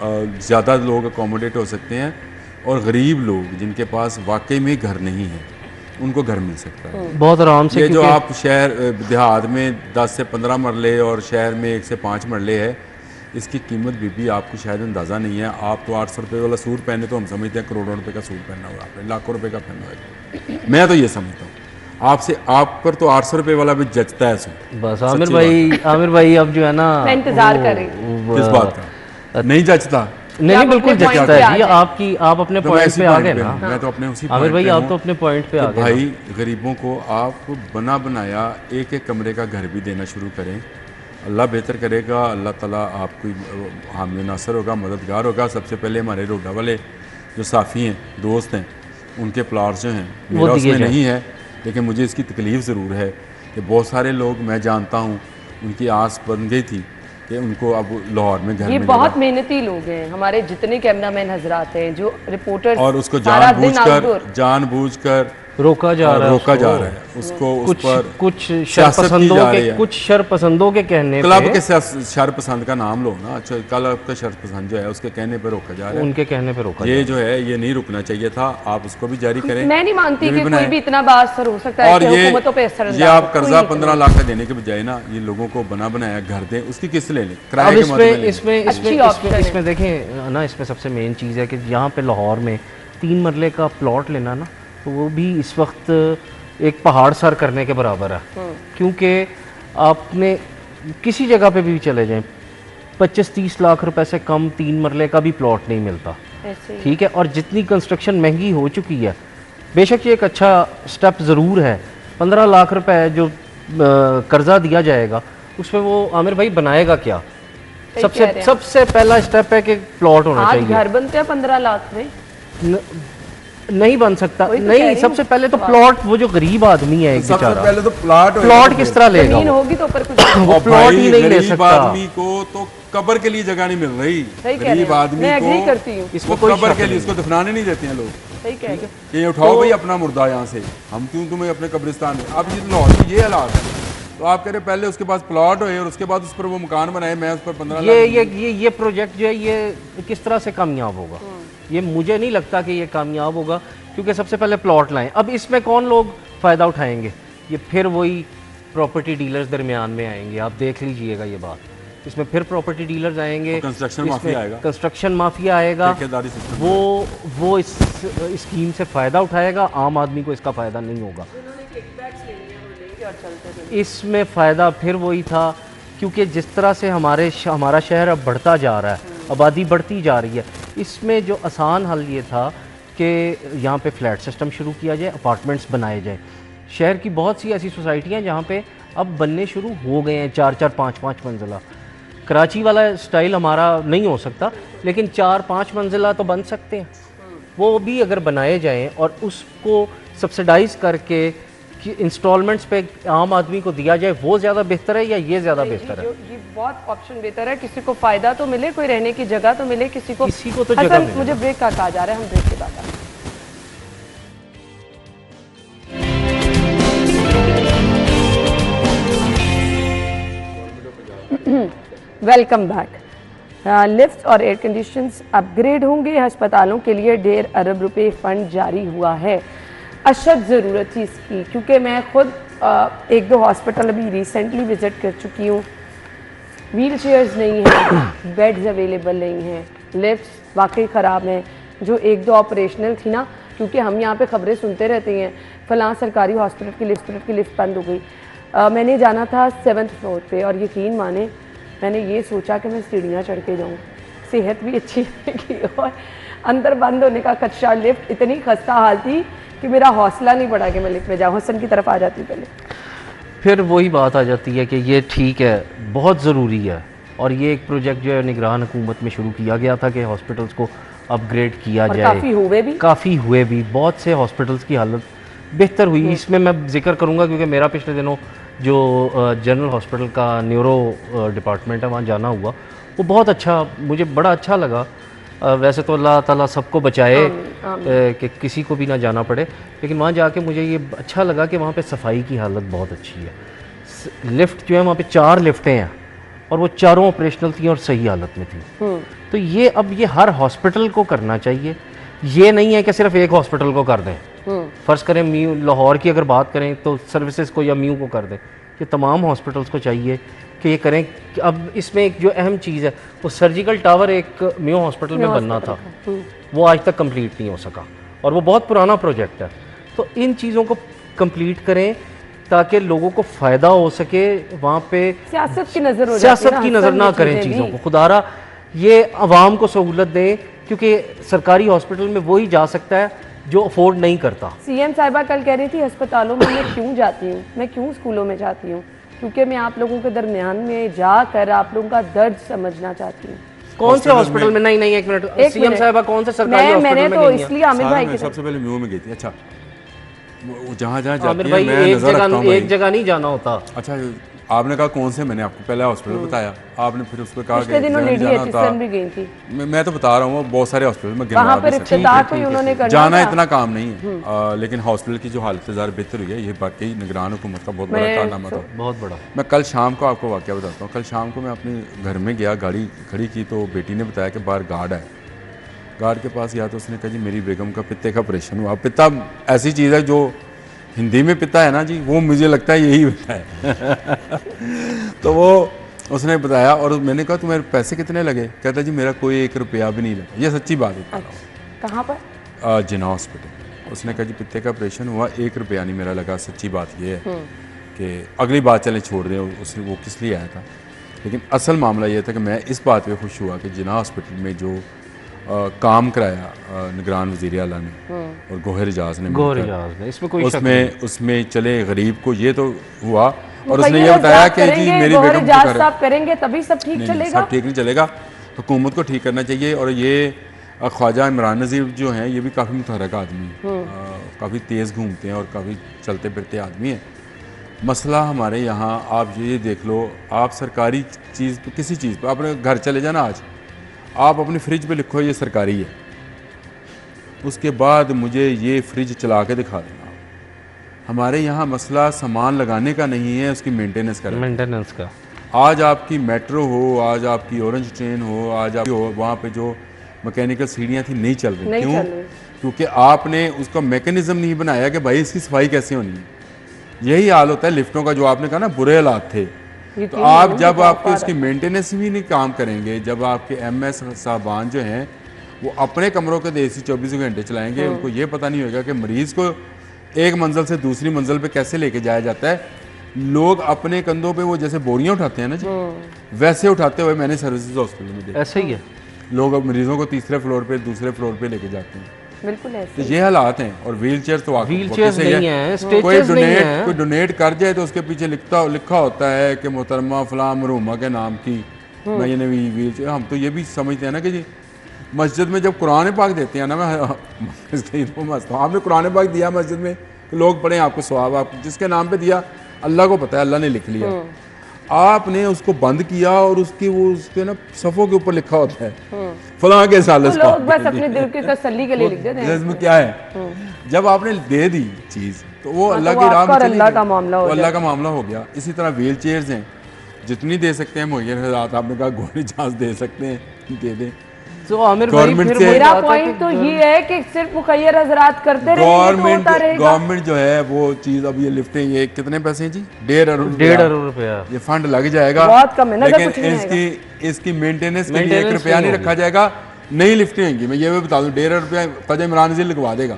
ज़्यादा लोग अकोमोडेट हो सकते हैं, और गरीब लोग जिनके पास वाकई में घर नहीं है उनको घर मिल सकता है बहुत आराम से। ये जो आप शहर देहात में 10 से 15 मरले और शहर में 1 से 5 मरले है, इसकी कीमत भी आपको शायद अंदाज़ा नहीं है। आप तो 800 रुपये वाला सूट पहने तो हम समझते हैं करोड़ों रुपए का सूट पहना हुआ, आपने लाखों रुपए का पहना हुआ है। मैं तो ये समझता हूँ आपसे, आप पर तो 800 रुपये वाला भी जचता है सूट। बस आमिर भाई अब जो है ना, मैं इंतजार कर रही किस बात का नहीं जचता? नहीं, बिल्कुल जचता है जी। आप अपने पॉइंट पे आ गए ना। मैं तो अपने उसी आमिर भाई, आप तो अपने पॉइंट पे आ गए। भाई, गरीबों को आप बना बनाया एक कमरे का घर भी देना शुरू करें, अल्लाह बेहतर करेगा। अल्लाह ताला आपको हामी नासर होगा, मददगार होगा। सबसे पहले हमारे रोडा वाले जो साफ़ी हैं, दोस्त हैं, उनके प्लाट्स जो हैं, मेरा उसमें नहीं है, लेकिन मुझे इसकी तकलीफ़ ज़रूर है कि बहुत सारे लोग मैं जानता हूँ उनकी आस बन गई थी कि उनको अब लाहौर में घर ये बहुत मेहनती लोग हैं, हमारे जितने कैमरामैन हजरात हैं, जो रिपोर्टर्स, और उसको जानबूझकर रोका जा रहा है उसको। कुछ शरपसंदों के कहने पे, क्लब के शरपसंद का नाम लो ना, अच्छा, क्लब का शरपसंद जो है उसके कहने पे रोका जा रहा है, उनके कहने पे रोका। ये जो है ये नहीं रुकना चाहिए था, आप उसको भी जारी करें। मैं नहीं मानती कि कोई भी इतना बाअसर हो सकता है, और ये आप कर्जा 15 लाख का देने के बजाय ना, ये लोगों को बना बनाया घर दें, उसकी किस्त ले लें, किराए के मतलब इसमें देखें ना, इसमें सबसे मेन चीज़ है कि यहाँ पे लाहौर में 3 मरले का प्लॉट लेना ना, तो वो भी इस वक्त एक पहाड़ सर करने के बराबर है। क्योंकि आपने किसी जगह पे भी चले जाएं, 25-30 लाख रुपए से कम 3 मरले का भी प्लॉट नहीं मिलता। ऐसे ही। ठीक है, और जितनी कंस्ट्रक्शन महंगी हो चुकी है, बेशक ये एक अच्छा स्टेप ज़रूर है। 15 लाख रुपए जो कर्जा दिया जाएगा उसमें वो आमिर भाई बनाएगा क्या? सबसे पहला स्टेप है कि प्लॉट होना चाहिए। घर बनते हैं 15 लाख में? नहीं बन सकता। नहीं, सबसे पहले तो प्लॉट, वो जो गरीब आदमी है एक सबसे बेचारा, पहले तो प्लॉट किस तरह लेगा? जमीन होगी तो ऊपर कुछ वो प्लॉट ही नहीं ले सकता। आदमी को तो कब्र के लिए जगह नहीं मिल रही। गरीब आदमी को इसको कब्र के लिए इसको दफनाने नहीं देते हैं लोग। सही कह रहे हो। ये उठाओ भाई अपना मुर्दा यहाँ से, हम क्यों तुम्हें अपने कब्रिस्तान में। अब ये लाहौर की ये हालात है, तो आप कह रहे पहले उसके पास प्लॉट हो और उसके बाद उस पर वो मकान बनाए, मैं उस पर 15 लाख। ये प्रोजेक्ट जो है ये किस तरह से कामयाब होगा? ये मुझे नहीं लगता कि ये कामयाब होगा, क्योंकि सबसे पहले प्लॉट लाएं। अब इसमें कौन लोग फ़ायदा उठाएंगे? ये फिर वही प्रॉपर्टी डीलर्स दरमियान में आएंगे। आप देख लीजिएगा ये बात, इसमें फिर प्रॉपर्टी डीलर्स आएंगे, कंस्ट्रक्शन माफिया आएगा, वो इस स्कीम से फ़ायदा उठाएगा। आम आदमी को इसका फ़ायदा नहीं होगा। इसमें फ़ायदा फिर वही था, क्योंकि जिस तरह से हमारा शहर अब बढ़ता जा रहा है, आबादी बढ़ती जा रही है, इसमें जो आसान हल ये था कि यहाँ पे फ्लैट सिस्टम शुरू किया जाए, अपार्टमेंट्स बनाए जाए। शहर की बहुत सी ऐसी सोसाइटियाँ जहाँ पे अब बनने शुरू हो गए हैं 4-4, 5-5 मंजिला। कराची वाला स्टाइल हमारा नहीं हो सकता, लेकिन 4-5 मंजिला तो बन सकते हैं। वो भी अगर बनाए जाएं और उसको सब्सिडाइज करके कि इंस्टॉलमेंट्स पे आम आदमी को दिया जाए, वो ज़्यादा बेहतर है या ये ज़्यादा बेहतर है? ये बहुत ऑप्शन बेहतर है। किसी को फ़ायदा तो मिले, कोई रहने की जगह तो मिले, किसी को तो जगह मिले। मुझे ब्रेक का कहा जा रहा है, हम ब्रेक के बाद आएंगे। Welcome back. लिफ्ट और एयर कंडीशंस अपग्रेड होंगे। अस्पतालों के लिए 1.5 अरब रुपए फंड जारी हुआ है। अशद ज़रूरत थी इसकी, क्योंकि मैं खुद 1-2 हॉस्पिटल अभी रिसेंटली विज़िट कर चुकी हूँ। व्हील चेयर्स नहीं हैं, बेड्स अवेलेबल नहीं हैं, लिफ्ट्स वाकई ख़राब हैं। जो 1-2 ऑपरेशनल थी ना, क्योंकि हम यहाँ पे ख़बरें सुनते रहते हैं, फ़लाँ सरकारी हॉस्पिटल की लिफ्ट बंद हो गई। मैंने जाना था 7th फ्लोर पे, और यकीन माने मैंने ये सोचा कि मैं सीढ़ियाँ चढ़ के जाऊँ, सेहत भी अच्छी रहेगी, और अंदर बंद होने का खदशा। लिफ्ट इतनी खस्ता हाल थी कि मेरा हौसला नहीं बढ़ा कि मैं लिफ्ट में जाऊँ, हसन की तरफ आ जाती पहले। फिर वही बात आ जाती है कि ये ठीक है, बहुत ज़रूरी है, और ये एक प्रोजेक्ट जो है निगरान हुकूमत में शुरू किया गया था कि हॉस्पिटल्स को अपग्रेड किया जाए। काफ़ी हुए भी, बहुत से हॉस्पिटल्स की हालत बेहतर हुई। इसमें मैं जिक्र करूँगा क्योंकि मेरा पिछले दिनों जो जनरल हॉस्पिटल का न्यूरो डिपार्टमेंट है, वहाँ जाना हुआ, वो बहुत अच्छा, मुझे बड़ा अच्छा लगा। वैसे तो अल्लाह ताला सबको बचाए कि किसी को भी ना जाना पड़े, लेकिन वहाँ जाके मुझे ये अच्छा लगा कि वहाँ पे सफाई की हालत बहुत अच्छी है। लिफ्ट जो है वहाँ पे 4 लिफ्टें हैं और वो चारों ऑपरेशनल थी और सही हालत में थी। तो ये अब ये हर हॉस्पिटल को करना चाहिए। ये नहीं है कि सिर्फ एक हॉस्पिटल को कर दें। फ़र्ज़ करें म्यू लाहौर की अगर बात करें तो सर्विसेज को या म्यू को कर दें, कि तमाम हॉस्पिटल्स को चाहिए कि ये करें। कि अब इसमें एक जो अहम चीज़ है, वो सर्जिकल टावर एक म्यू हॉस्पिटल में बनना था, वो आज तक कंप्लीट नहीं हो सका, और वो बहुत पुराना प्रोजेक्ट है। तो इन चीज़ों को कंप्लीट करें ताकि लोगों को फ़ायदा हो सके। वहाँ पे सियासत की नज़र ना करें चीज़ों को, खुदारा ये आवाम को सहूलत दें, क्योंकि सरकारी हॉस्पिटल में वही जा सकता है जो अफोर्ड नहीं करता। सीएम साहिबा कल कह रही थी अस्पतालों में मैं क्यों जाती हूँ, मैं क्यों स्कूलों में जाती हूँ, क्योंकि मैं आप लोगों के दरमियान में जाकर आप लोगों का दर्द समझना चाहती हूँ। कौन से हॉस्पिटल में? नहीं एक मिनट, सीएम साहिबा कौन से सरकारी हॉस्पिटल में? मैंने तो इसलिए आमिर भाई की सबसे पहले म्यू में गई थी। अच्छा, जहाँ जाती है, मैं एक जगह नहीं जाना होता। अच्छा, आपने कहा कौन से, मैंने आपको पहला हॉस्पिटल बताया, आपने फिर उस पर कहा कि भी गई थी। मैं तो बता रहा हूँ बहुत सारे हॉस्पिटल में जाना इतना काम नहीं है, लेकिन हॉस्पिटल की जो हालत ज़्यादा बेहतर हुई है, ये बाकी निगरान हुकूमत का बहुत बड़ा कारनामा था, बहुत बड़ा। मैं कल शाम को आपको वाकया बताता हूँ। कल शाम को मैं अपने घर में गया, गाड़ी खड़ी की, तो बेटी ने बताया कि बाहर गार्ड है। गार्ड के पास गया तो उसने कहा जी मेरी बेगम का पित्ते का ऑपरेशन हुआ। पित्ता ऐसी चीज़ है जो हिंदी में पिता है ना जी, वो मुझे लगता है यही होता है। तो वो उसने बताया, और मैंने कहा तुम्हारे पैसे कितने लगे? कहता जी मेरा कोई 1 रुपया भी नहीं लगा। ये सच्ची बात है। कहाँ पर? जिना हॉस्पिटल। उसने कहा जी पित्ते का ऑपरेशन हुआ, 1 रुपया नहीं मेरा लगा। सच्ची बात ये है कि अगली बात चलें छोड़ दें, उसने वो किस लिए आया था, लेकिन असल मामला ये था कि मैं इस बात पर खुश हुआ कि जिना हॉस्पिटल में जो काम कराया निगरान वज़ीर आला ने और गोहर इजाज़ ने मिलकर, इसमें कोई शक नहीं। उसमें चले गरीब को ये तो हुआ और मुखय्यर उसने ये बताया कि जी मेरी गोहर बेगम इजाज़ साहब करेंगे तभी सब ठीक चलेगा। सब ठीक नहीं चलेगा, हुकूमत को ठीक करना चाहिए। और ये ख्वाजा इमरान नज़ीर जो हैं ये भी काफ़ी मुतहरक आदमी हैं, काफ़ी तेज़ घूमते हैं और काफ़ी चलते फिरते आदमी हैं। मसला हमारे यहाँ आप ये देख लो, आप सरकारी चीज़ तो किसी चीज़ पर अपने घर चले जाना, आज आप अपनी फ्रिज पे लिखो ये सरकारी है, उसके बाद मुझे ये फ्रिज चला के दिखा देना। हमारे यहाँ मसला सामान लगाने का नहीं है, उसकी मेंटेनेंस का। आज आपकी मेट्रो हो, आज आपकी ऑरेंज ट्रेन हो, आज आप वहाँ पे जो मैकेनिकल सीढ़ियाँ थी नहीं चल रही, क्यों? क्योंकि आपने उसका मैकेनिज्म नहीं बनाया कि भाई इसकी सफाई कैसे होनी है। यही हाल होता है लिफ्टों का, जो आपने कहा ना बुरे हालात थे, तो आप जब आपके उसकी मेंटेनेंस भी नहीं काम करेंगे, जब आपके MS साहबान जो हैं वो अपने कमरों के AC 24 घंटे चलाएंगे, उनको ये पता नहीं होगा कि मरीज़ को एक मंजिल से दूसरी मंजिल पे कैसे लेके जाया जाता है। लोग अपने कंधों पे वो जैसे बोरियां उठाते हैं ना जी, वैसे उठाते हुए मैंने सर्विसेज हॉस्पिटल में देखा। ऐसे ही है, लोग अब मरीजों को तीसरे फ्लोर पे दूसरे फ्लोर पे लेके जाते हैं, बिल्कुल ऐसे। तो ये हालात हैं। और व्हील चेयर तो कोई डोनेट कर जाए तो उसके पीछे लिखा होता है कि मोहतरमा फलां मरहूमा के नाम की मैंने व्हील चेयर। हम तो ये भी समझते हैं ना कि जी मस्जिद में जब कुरान पाक देते हैं ना, मैं आपने कुरान पाक दिया मस्जिद में तो लोग पढ़ें, आपको सवाब, आप जिसके नाम पे दिया अल्लाह को पता है, अल्लाह ने लिख लिया। आपने उसको बंद किया और उसके ना सफ़ों के ऊपर लिखा होता है फलां के सालस का, बस अपने दिल की तसल्ली के लिए लिख देते हैं। इसमें क्या है, जब आपने दे दी चीज़ तो वो अल्लाह की राह में चली, अल्लाह का मामला हो गया। इसी तरह व्हील चेयर्स हैं, जितनी दे सकते हैं मुहैया हज़रात, आपने कहा गोली इजाज़त दे सकते हैं, दे दें। तो आमिर भाई फिर मेरा पॉइंट तो ये है कि सिर्फ मुखय्यर हज़रात करते रहेंगे, गवर्नमेंट जो है वो चीज़, अब ये लिफ्टें ये कितने पैसे हैं जी, 1.5 अरब रुपया ये फंड लग जाएगा, बहुत कम है ना, लेकिन इसकी मेंटेनेंस के लिए 1 रुपया नहीं रखा जाएगा। नई लिफ्टें होंगी, मैं ये भी बता दूं, 1.5 रुपया ख्वाजा इमरान नज़ीर लगवा देगा,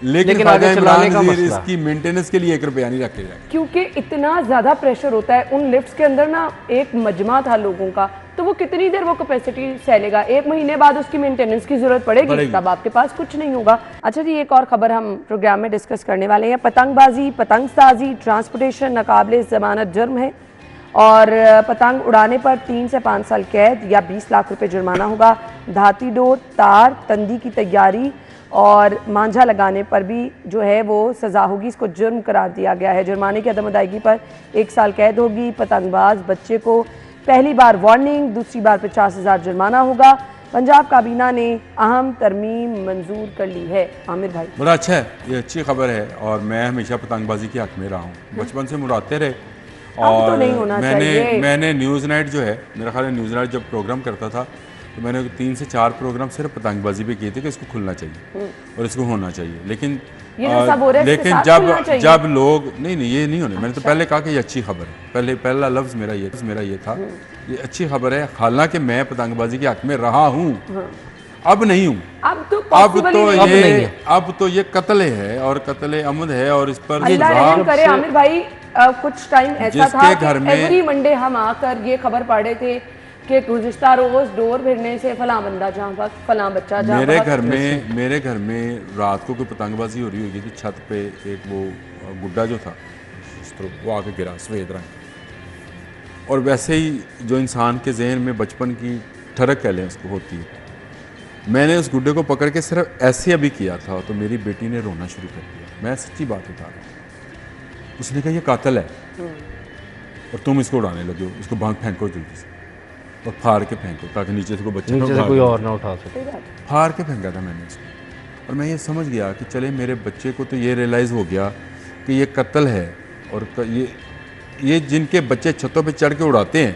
लेकिन ख्वाजा इमरान नज़ीर इसकी मेंटेनेंस के लिए 1 रुपया नहीं रखे जाएगा, क्योंकि इतना ज्यादा प्रेशर होता है उन लिफ्ट्स के अंदर ना। एक मजमा था लोगों का, तो वो कितनी देर वो कैपेसिटी सहलेगा, 1 महीने बाद उसकी मेंटेनेंस की जरूरत पड़ेगी, तब आपके पास कुछ नहीं होगा। अच्छा जी, एक और खबर हम प्रोग्राम में डिस्कस करने वाले हैं। पतंगबाजी, पतंगसाजी, ट्रांसपोर्टेशन नाकाबिले ज़मानत जुर्म है और पतंग उड़ाने पर 3 से 5 साल कैद या 20 लाख रुपए जुर्माना होगा। धाती डोर, तार, तंदी की तैयारी और मांझा लगाने पर भी जो है वो सज़ा होगी, इसको जुर्म करार दिया गया है। जुर्माने की अदम अदायगी पर 1 साल कैद होगी। पतंगबाज बच्चे को पहली बार वार्निंग, दूसरी बार 50,000 जुर्माना होगा। पंजाब काबीना ने अहम तरमीम मंजूर कर ली है। आमिर भाई, बड़ा अच्छा है, ये अच्छी खबर है और मैं हमेशा पतंगबाजी के हक में रहा हूँ, बचपन से मुराते रहे। और तो नहीं होना मैंने न्यूज़ नाइट जो है, मेरा ख्याल है न्यूज़ नाइट जब प्रोग्राम करता था तो मैंने 3 से 4 प्रोग्राम सिर्फ पतंगबाजी पे किए थे कि इसको खुलना चाहिए और इसको होना चाहिए, लेकिन जब लोग नहीं ये नहीं होने, मैंने तो पहले कहा कि ये अच्छी खबर है, पहला लफ्ज़ मेरा ये था, ये अच्छी खबर है। हालांकि मैं पतंगबाजी के हक में रहा हूँ, अब नहीं हूँ, अब तो ये कत्ल है और कत्ल अमद है और इस पर करे। आमिर भाई, कुछ टाइम ऐसा था कि एवरी मंडे हम आकर ये खबर पढ़ रहे थे कि गुज़िश्ता रोज डोर भिड़ने से फलां बंदा जहाँ पर फलां बच्चा जहाँ। मेरे घर में रात को कोई पतंगबाजी हो रही होगी तो छत पे एक वो गुड्डा जो था वो आके गिरा सफेद रंग, और वैसे ही जो इंसान के जहन में बचपन की ठरक कह लें उसको होती है, मैंने उस गुड्डे को पकड़ के सिर्फ ऐसे अभी किया था तो मेरी बेटी ने रोना शुरू कर दिया। मैं सच्ची बात बता रहा हूँ। उसने कहा ये कातिल है और तुम इसको उड़ाने लगे हो, इसको भाग फेंको जल्दी से और फाड़ के फेंको ताकि नीचे से कोई बच्चा कोई और ना उठा सके। फाड़ के फेंका था मैंने इसको, और मैं ये समझ गया कि चले मेरे बच्चे को तो ये रियलाइज़ हो गया कि ये कत्ल है, और ये जिनके बच्चे छतों पे चढ़ के उड़ाते हैं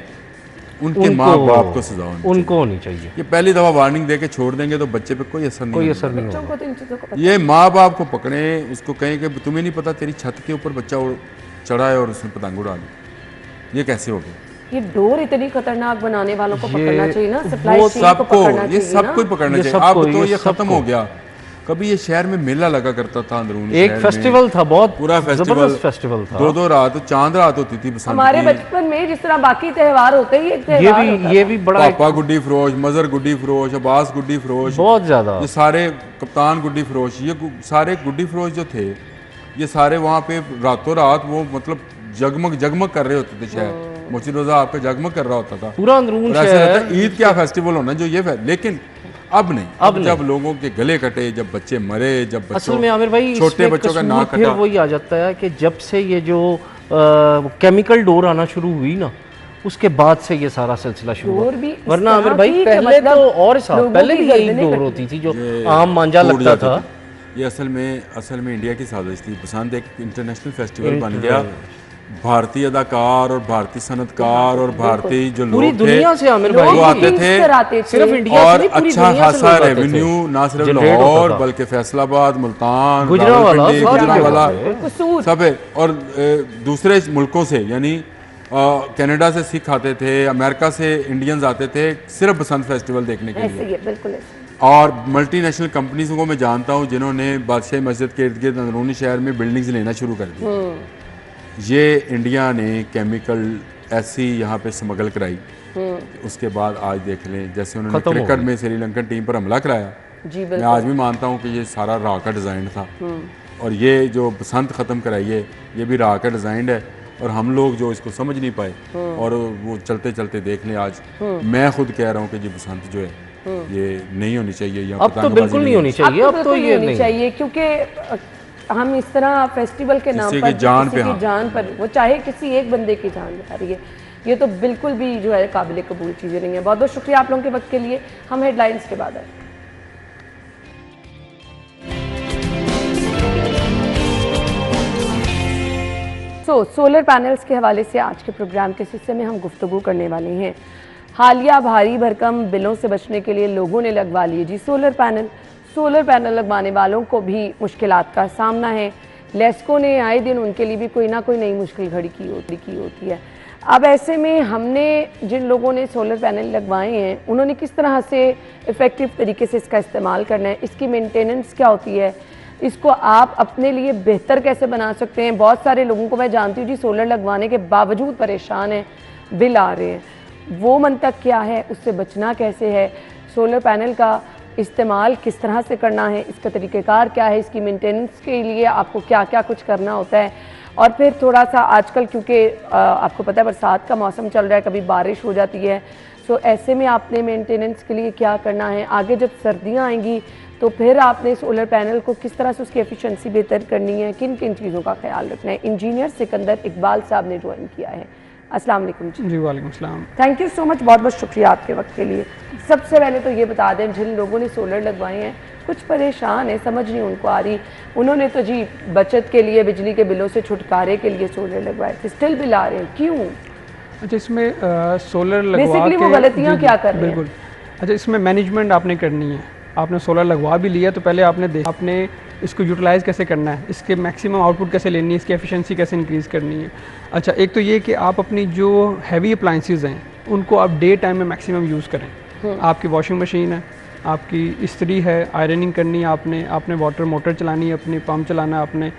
उनके माँ बाप को सजा होनी चाहिए। ये पहली दफ़ा वार्निंग दे के छोड़ देंगे तो बच्चे पे कोई असर नहीं होगा। ये माँ बाप को पकड़े, उसको कहें कि तुम्हें नहीं पता तेरी छत के ऊपर बच्चा चढ़ा है और उसने पतंग उड़ा ली, ये कैसे हो गया? ये डोर इतनी खतरनाक बनाने वालों को पकड़ना चाहिए ना, सबको, ये सब कुछ पकड़ना चाहिए। अब तो ये खत्म हो गया, कभी ये शहर में मेला लगा करता था अंदरूनी एक शहर में। फेस्टिवल था, बहुत पूरा जबरदस्त फेस्टिवल था। 2-2 रात चांद रात होती थी बसंत हमारे की। बचपन में जिस तरह बाकी त्योहार होते हैं, एक त्योहार होता ये भी बड़ा पापा गुड्डी फरोश, मजर गुड्डी फरोश, अब्बास गुड्डी फरोश, बहुत ज्यादा। ये सारे कप्तान गुड्डी फरोश, ये सारे गुड्डी फरोश जो थे, ये सारे वहाँ पे रातों रात वो मतलब जगमग जगमग कर रहे होते थे शहर। मोची रोजा आपका जगमग कर रहा होता था पूरा अंदरून और ऐसा शहर। लगता है ईद क्या फेस्टिवल होना जो ये लेकिन अब नहीं, अब जब लोगों के गले कटे, जब बच्चे मरे, जब असल में आमिर भाई छोटे इसमें बच्चों का कसूर नाक फिर कटा। वही आ जाता है कि जब से ये जो केमिकल डोर आना शुरू हुई ना, उसके बाद से ये सारा सिलसिला शुरू डोर हुआ। भी इस वरना आमिर तरह भाई की कि पहले मतलब तो और साथ लोगों पहले की भी यही गर्दनें डोर कटी होती थी जो ये आम मांझा टूट लगता जाती था। थी। ये असल में इंडिया की साजिश थी। बसंत एक इंटरनेशनल फेस्टिवल बन गया। भारतीय अदाकार और भारतीय सनतकार और भारतीय जो पूरी लोग थे दुनिया से आमिर भाई वो आते थे, सिर्फ इंडिया से और नहीं, पूरी अच्छा दुनिया से खासा लोग आते थे। रेवेन्यू ना सिर्फ जनरेट होता लाहौर था। बल्कि फैसलाबाद, मुल्तान, गुजरांवाला, रावलपिंडी, सारी गुजरांवाला जगह पे। कसूर सब है। और दूसरे मुल्कों से यानी कनाडा से सिख आते थे, अमेरिका से इंडियंस आते थे सिर्फ बसंत फेस्टिवल देखने के ऐसे लिए। ही है, बिल्कुल ऐसे। और मल्टीनेशनल कंपनीज़ को मैं जानता हूँ जिन्होंने बादशाही मस्जिद के इर्द गिर्द अंदरूनी शहर में बिल्डिंग्स लेना शुरू कर दी। ये इंडिया ने केमिकल ऐसी यहाँ पे स्मगल कराई, उसके बाद आज देख लें जैसे उन्होंने खत्म हो क्रिकेट गई। में श्रीलंकन टीम पर हमला कराया। जी मैं बिल्कुल। आज भी मानता हूँ कि ये सारा राह का डिज़ाइन था, और ये जो बसंत ख़त्म कराई है ये भी राह का डिज़ाइन है, और हम लोग जो इसको समझ नहीं पाए और वो चलते चलते देख लें आज मैं खुद कह रहा हूँ कि जी बसंत जो है ये नहीं होनी चाहिए। या अब तो बिल्कुल नहीं होनी चाहिए, अब तो ये होनी नहीं चाहिए, क्योंकि हम इस तरह फेस्टिवल के नाम किसी पर की जान किसी पे, की हाँ। जान पर, वो चाहे किसी एक बंदे की जान जा रही है, ये तो बिल्कुल भी जो है काबिल कबूल चीज़ें नहीं है। बहुत बहुत शुक्रिया आप लोगों के वक्त के लिए। हम हेडलाइंस के बाद आए। सोलर पैनल्स के हवाले से आज के प्रोग्राम के हिस्से में हम गुफ्तगू करने वाले हैं। हालिया भारी भरकम बिलों से बचने के लिए लोगों ने लगवा लिए जी सोलर पैनल। सोलर पैनल लगवाने वालों को भी मुश्किलात का सामना है। लेस्को ने आए दिन उनके लिए भी कोई ना कोई नई मुश्किल खड़ी की होती है। अब ऐसे में हमने जिन लोगों ने सोलर पैनल लगवाए हैं उन्होंने किस तरह से इफ़ेक्टिव तरीके से इसका इस्तेमाल करना है, इसकी मेंटेनेंस क्या होती है, इसको आप अपने लिए बेहतर कैसे बना सकते हैं। बहुत सारे लोगों को मैं जानती हूँ जी सोलर लगवाने के बावजूद परेशान हैं, बिल आ रहे हैं, वो मंतक क्या है, उससे बचना कैसे है, सोलर पैनल का इस्तेमाल किस तरह से करना है, इसका तरीक़ेकार क्या है, इसकी मेंटेनेंस के लिए आपको क्या क्या कुछ करना होता है। और फिर थोड़ा सा आजकल क्योंकि आपको पता है बरसात का मौसम चल रहा है, कभी बारिश हो जाती है, सो ऐसे में आपने मेंटेनेंस के लिए क्या करना है। आगे जब सर्दियाँ आएंगी तो फिर आपने सोलर पैनल को किस तरह से उसकी एफिशिएंसी बेहतर करनी है, किन किन चीज़ों का ख्याल रखना है। इंजीनियर सिकंदर इकबाल साहब ने ज्वाइन किया है। अस्सलाम वालेकुम जी। वालेकुम सलाम। थैंक यू सो मच, बहुत बहुत शुक्रिया आपके वक्त के लिए। सबसे पहले तो ये बता दें, जिन लोगों ने सोलर लगवाए हैं कुछ परेशान है, समझ नहीं उनको आ रही, उन्होंने तो जी बचत के लिए बिजली के बिलों से छुटकारे के लिए सोलर लगवाए थे, स्टिल बिल आ रहे हैं, क्यों? अच्छा, इसमें सोलर लगवा बेसिकली वो गलतियाँ क्या कर रहे हैं? बिल्कुल। अच्छा, इसमें मैनेजमेंट आपने करनी है। आपने सोलर लगवा भी लिया तो पहले आपने इसको यूटिलाइज़ कैसे करना है, इसके मैक्सिमम आउटपुट कैसे लेनी है, इसकी एफिशिएंसी कैसे इंक्रीज़ करनी है। अच्छा, एक तो ये कि आप अपनी जो हैवी अप्लाइंसेस हैं उनको आप डे टाइम में मैक्सिमम यूज़ करें। आपकी वॉशिंग मशीन है, आपकी इस्त्री है, आयरनिंग करनी है, आपने वाटर मोटर चलानी है, अपने पम्प चलाना है आपने,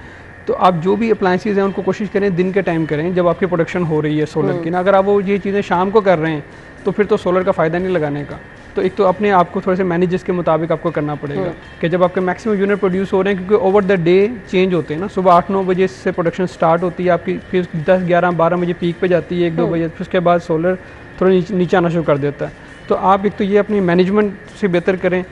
तो आप जो भी अप्लाइंसेस हैं उनको कोशिश करें दिन के टाइम करें जब आपकी प्रोडक्शन हो रही है सोलर की ना। अगर आप वो ये चीज़ें शाम को कर रहे हैं तो फिर तो सोलर का फ़ायदा नहीं लगाने का। तो एक तो अपने आप को थोड़े से मैनेजेस के मुताबिक आपको करना पड़ेगा कि जब आपके मैक्सिमम यूनिट प्रोड्यूस हो रहे हैं, क्योंकि ओवर द डे चेंज होते हैं ना। सुबह 8-9 बजे से प्रोडक्शन स्टार्ट होती है आपकी, फिर 10-11-12 बजे पीक पे जाती है 1-2 बजे, फिर उसके बाद सोलर थोड़ा नीचे आना शुरू कर देता है। तो आप एक तो ये अपनी मैनेजमेंट से बेहतर करें।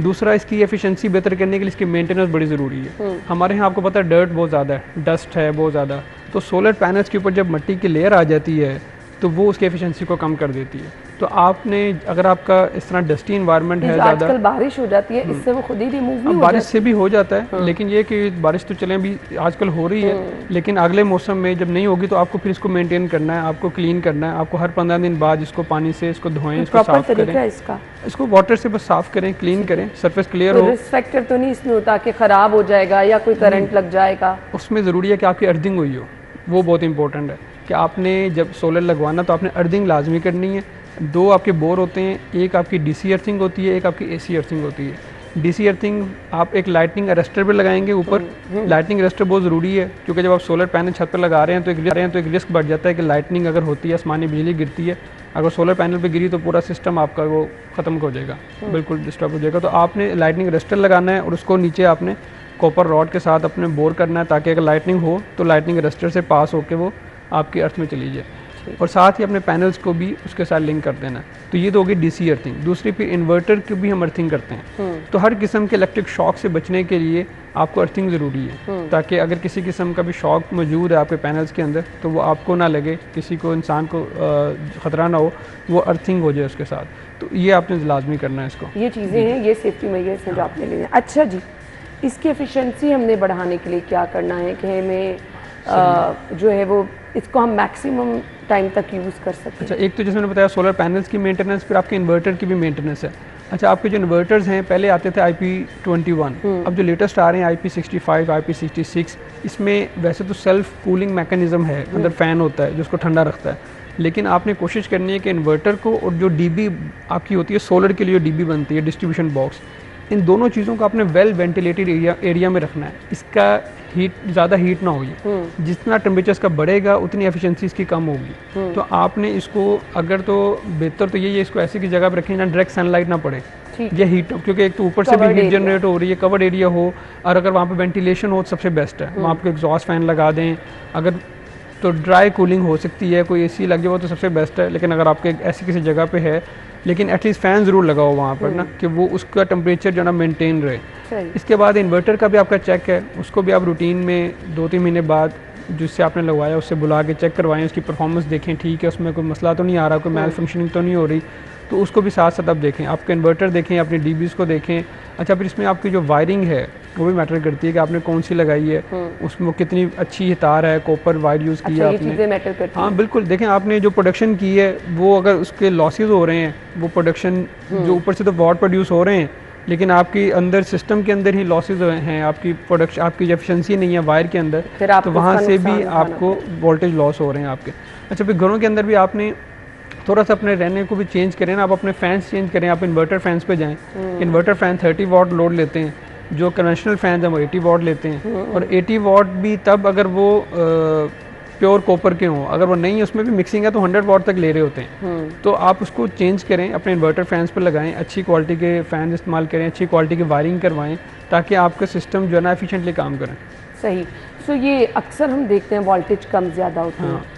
दूसरा, इसकी एफिशिएंसी बेहतर करने के लिए इसकी मेंटेनेंस बड़ी ज़रूरी है। हमारे यहाँ आपको पता है डर्ट बहुत ज़्यादा है, डस्ट है बहुत ज़्यादा, तो सोलर पैनल्स के ऊपर जब मिट्टी की लेयर आ जाती है तो वो उसकी एफिशिएंसी को कम कर देती है। तो आपने अगर आपका इस तरह डस्टी इन्वायरमेंट है ज़्यादा, आजकल बारिश हो जाती है, इससे वो खुद ही रिमूव नहीं हो बारिश से भी हो जाता है, लेकिन ये कि बारिश तो चले अभी आजकल हो रही है, लेकिन अगले मौसम में जब नहीं होगी तो आपको फिर इसको मेंटेन करना है, आपको क्लीन करना है, आपको हर 15 दिन बाद इसको पानी से इसको धोएं, इसको साफ करें, इसको वाटर से बस साफ करें, क्लीन करें, सरफेस क्लियर हो। रिस्क फैक्टर तो नहीं इसमें होता कि ख़राब हो जाएगा या कोई करंट लग जाएगा? उसमें ज़रूरी है कि आपकी अर्थिंग हुई हो, वो बहुत इंपॉर्टेंट है कि आपने जब सोलर लगवाना तो आपने अर्थिंग लाजमी करनी है। 2 आपके बोर होते हैं, एक आपकी डीसी अर्थिंग होती है, एक आपकी एसी अर्थिंग होती है। डीसी अर्थिंग आप एक लाइटनिंग अरेस्टर पे लगाएंगे ऊपर। लाइटनिंग अरेस्टर बहुत ज़रूरी है क्योंकि जब आप सोलर पैनल छत पर लगा रहे हैं तो एक रिस्क बढ़ जाता है कि लाइटनिंग अगर होती है, आसमानी बिजली गिरती है, अगर सोलर पैनल पे गिरी तो पूरा सिस्टम आपका वो ख़त्म हो जाएगा, बिल्कुल डिस्टर्ब हो जाएगा। तो आपने लाइटनिंग अरेस्टर लगाना है और उसको नीचे आपने कॉपर रॉड के साथ अपने बोर करना है ताकि अगर लाइटनिंग हो तो लाइटनिंग अरेस्टर से पास होकर वो आपकी अर्थ में चली जाए, और साथ ही अपने पैनल्स को भी उसके साथ लिंक कर देना। तो ये तो होगी डीसी अर्थिंग। दूसरी फिर इन्वर्टर की भी हम अर्थिंग करते हैं। तो हर किस्म के इलेक्ट्रिक शॉक से बचने के लिए आपको अर्थिंग ज़रूरी है ताकि अगर किसी किस्म का भी शॉक मौजूद है आपके पैनल्स के अंदर तो वो आपको ना लगे, किसी को इंसान को ख़तरा ना हो, वो अर्थिंग हो जाए उसके साथ। तो ये आपने लाजमी करना है इसको। ये चीज़ें हैं, ये सेफ्टी मेजर्स हैं जो आपने लिए हैं। अच्छा जी, इसकी एफिशिएंसी हमने बढ़ाने के लिए क्या करना है कि हमें जो है वो इसको हम मैक्सिमम टाइम तक यूज़ कर सकें? अच्छा, एक तो जैसे मैंने बताया सोलर पैनल्स की मेंटेनेंस, फिर आपके इन्वर्टर की भी मेंटेनेंस है। अच्छा, आपके जो इन्वर्टर्स हैं पहले आते थे IP21, अब जो लेटेस्ट आ रहे हैं IP65, IP66, इसमें वैसे तो सेल्फ कूलिंग मैकेनिज्म है, अंदर फ़ैन होता है जो उसको ठंडा रखता है, लेकिन आपने कोशिश करनी है कि इन्वर्टर को और जो डीबी आपकी होती है सोलर के लिए जो डीबी बनती है डिस्ट्रीब्यूशन बॉक्स, इन दोनों चीज़ों को आपने वेल वेंटिलेटेड एरिया में रखना है। इसका ज़्यादा हीट ना होगी, जितना टेम्परेचर इसका बढ़ेगा उतनी एफिशिएंसी इसकी कम होगी। तो आपने इसको अगर तो बेहतर तो यही है इसको ऐसी की जगह पर रखें जहाँ डायरेक्ट सनलाइट ना पड़े या हीट, क्योंकि एक तो ऊपर से भी हीट जनरेट हो रही है, कवर्ड एरिया हो, और अगर वहाँ पे वेंटिलेशन हो तो सबसे बेस्ट है। वहाँ पे एग्जॉस्ट फैन लगा दें, अगर तो ड्राई कूलिंग हो सकती है, कोई एसी लग जाए वो तो सबसे बेस्ट है। लेकिन अगर आपके ऐसी किसी जगह पे है, लेकिन एटलीस्ट फ़ैन ज़रूर लगाओ वहाँ पर ना, कि वो उसका टेम्परेचर जो ना मेंटेन रहे। इसके बाद इन्वर्टर का भी आपका चेक है, उसको भी आप रूटीन में 2-3 महीने बाद जिससे आपने लगवाया उससे बुला के चेक करवाएं, उसकी परफॉर्मेंस देखें, ठीक है उसमें कोई मसला तो नहीं आ रहा, कोई मैल फंक्शनिंग तो नहीं हो रही, तो उसको भी साथ साथ आप देखें। आपके इन्वर्टर देखें, अपनी डीबीज़ को देखें। अच्छा, फिर इसमें आपकी जो वायरिंग है वो भी मैटर करती है कि आपने कौन सी लगाई है, उसमें कितनी अच्छी तार है, कॉपर वायर यूज़ किया आपने। हाँ बिल्कुल, देखें आपने जो प्रोडक्शन की है वो अगर उसके लॉसेज हो रहे हैं, वो प्रोडक्शन जो ऊपर से तो वाट प्रोड्यूस हो रहे हैं, लेकिन आपकी अंदर सिस्टम के अंदर ही लॉसेज हैं, आपकी प्रोडक्शन आपकी एफिशिएंसी नहीं है वायर के अंदर, तो वहाँ से भी आपको वोल्टेज लॉस हो रहे हैं आपके। अच्छा, फिर घरों के अंदर भी आपने थोड़ा सा अपने रहने को भी चेंज करें ना, आप अपने फैंस चेंज करें, आप इन्वर्टर फैंस पे जाएं। इन्वर्टर फैन 30 वाट लोड लेते हैं, जो कन्वेंशनल फैंस हैं वो 80 वाट लेते हैं, और 80 वाट भी तब अगर वो प्योर कॉपर के हों, अगर वो नहीं उसमें भी मिक्सिंग है तो 100 वाट तक ले रहे होते हैं। तो आप उसको चेंज करें, अपने इन्वर्टर फैंस पर लगाएं, अच्छी क्वालिटी के फ़ैन इस्तेमाल करें, अच्छी क्वालिटी की वायरिंग करवाएं ताकि आपका सिस्टम जो है ना एफिशिएंटली काम करें। सही। सो ये अक्सर हम देखते हैं वोल्टेज कम ज़्यादा होती है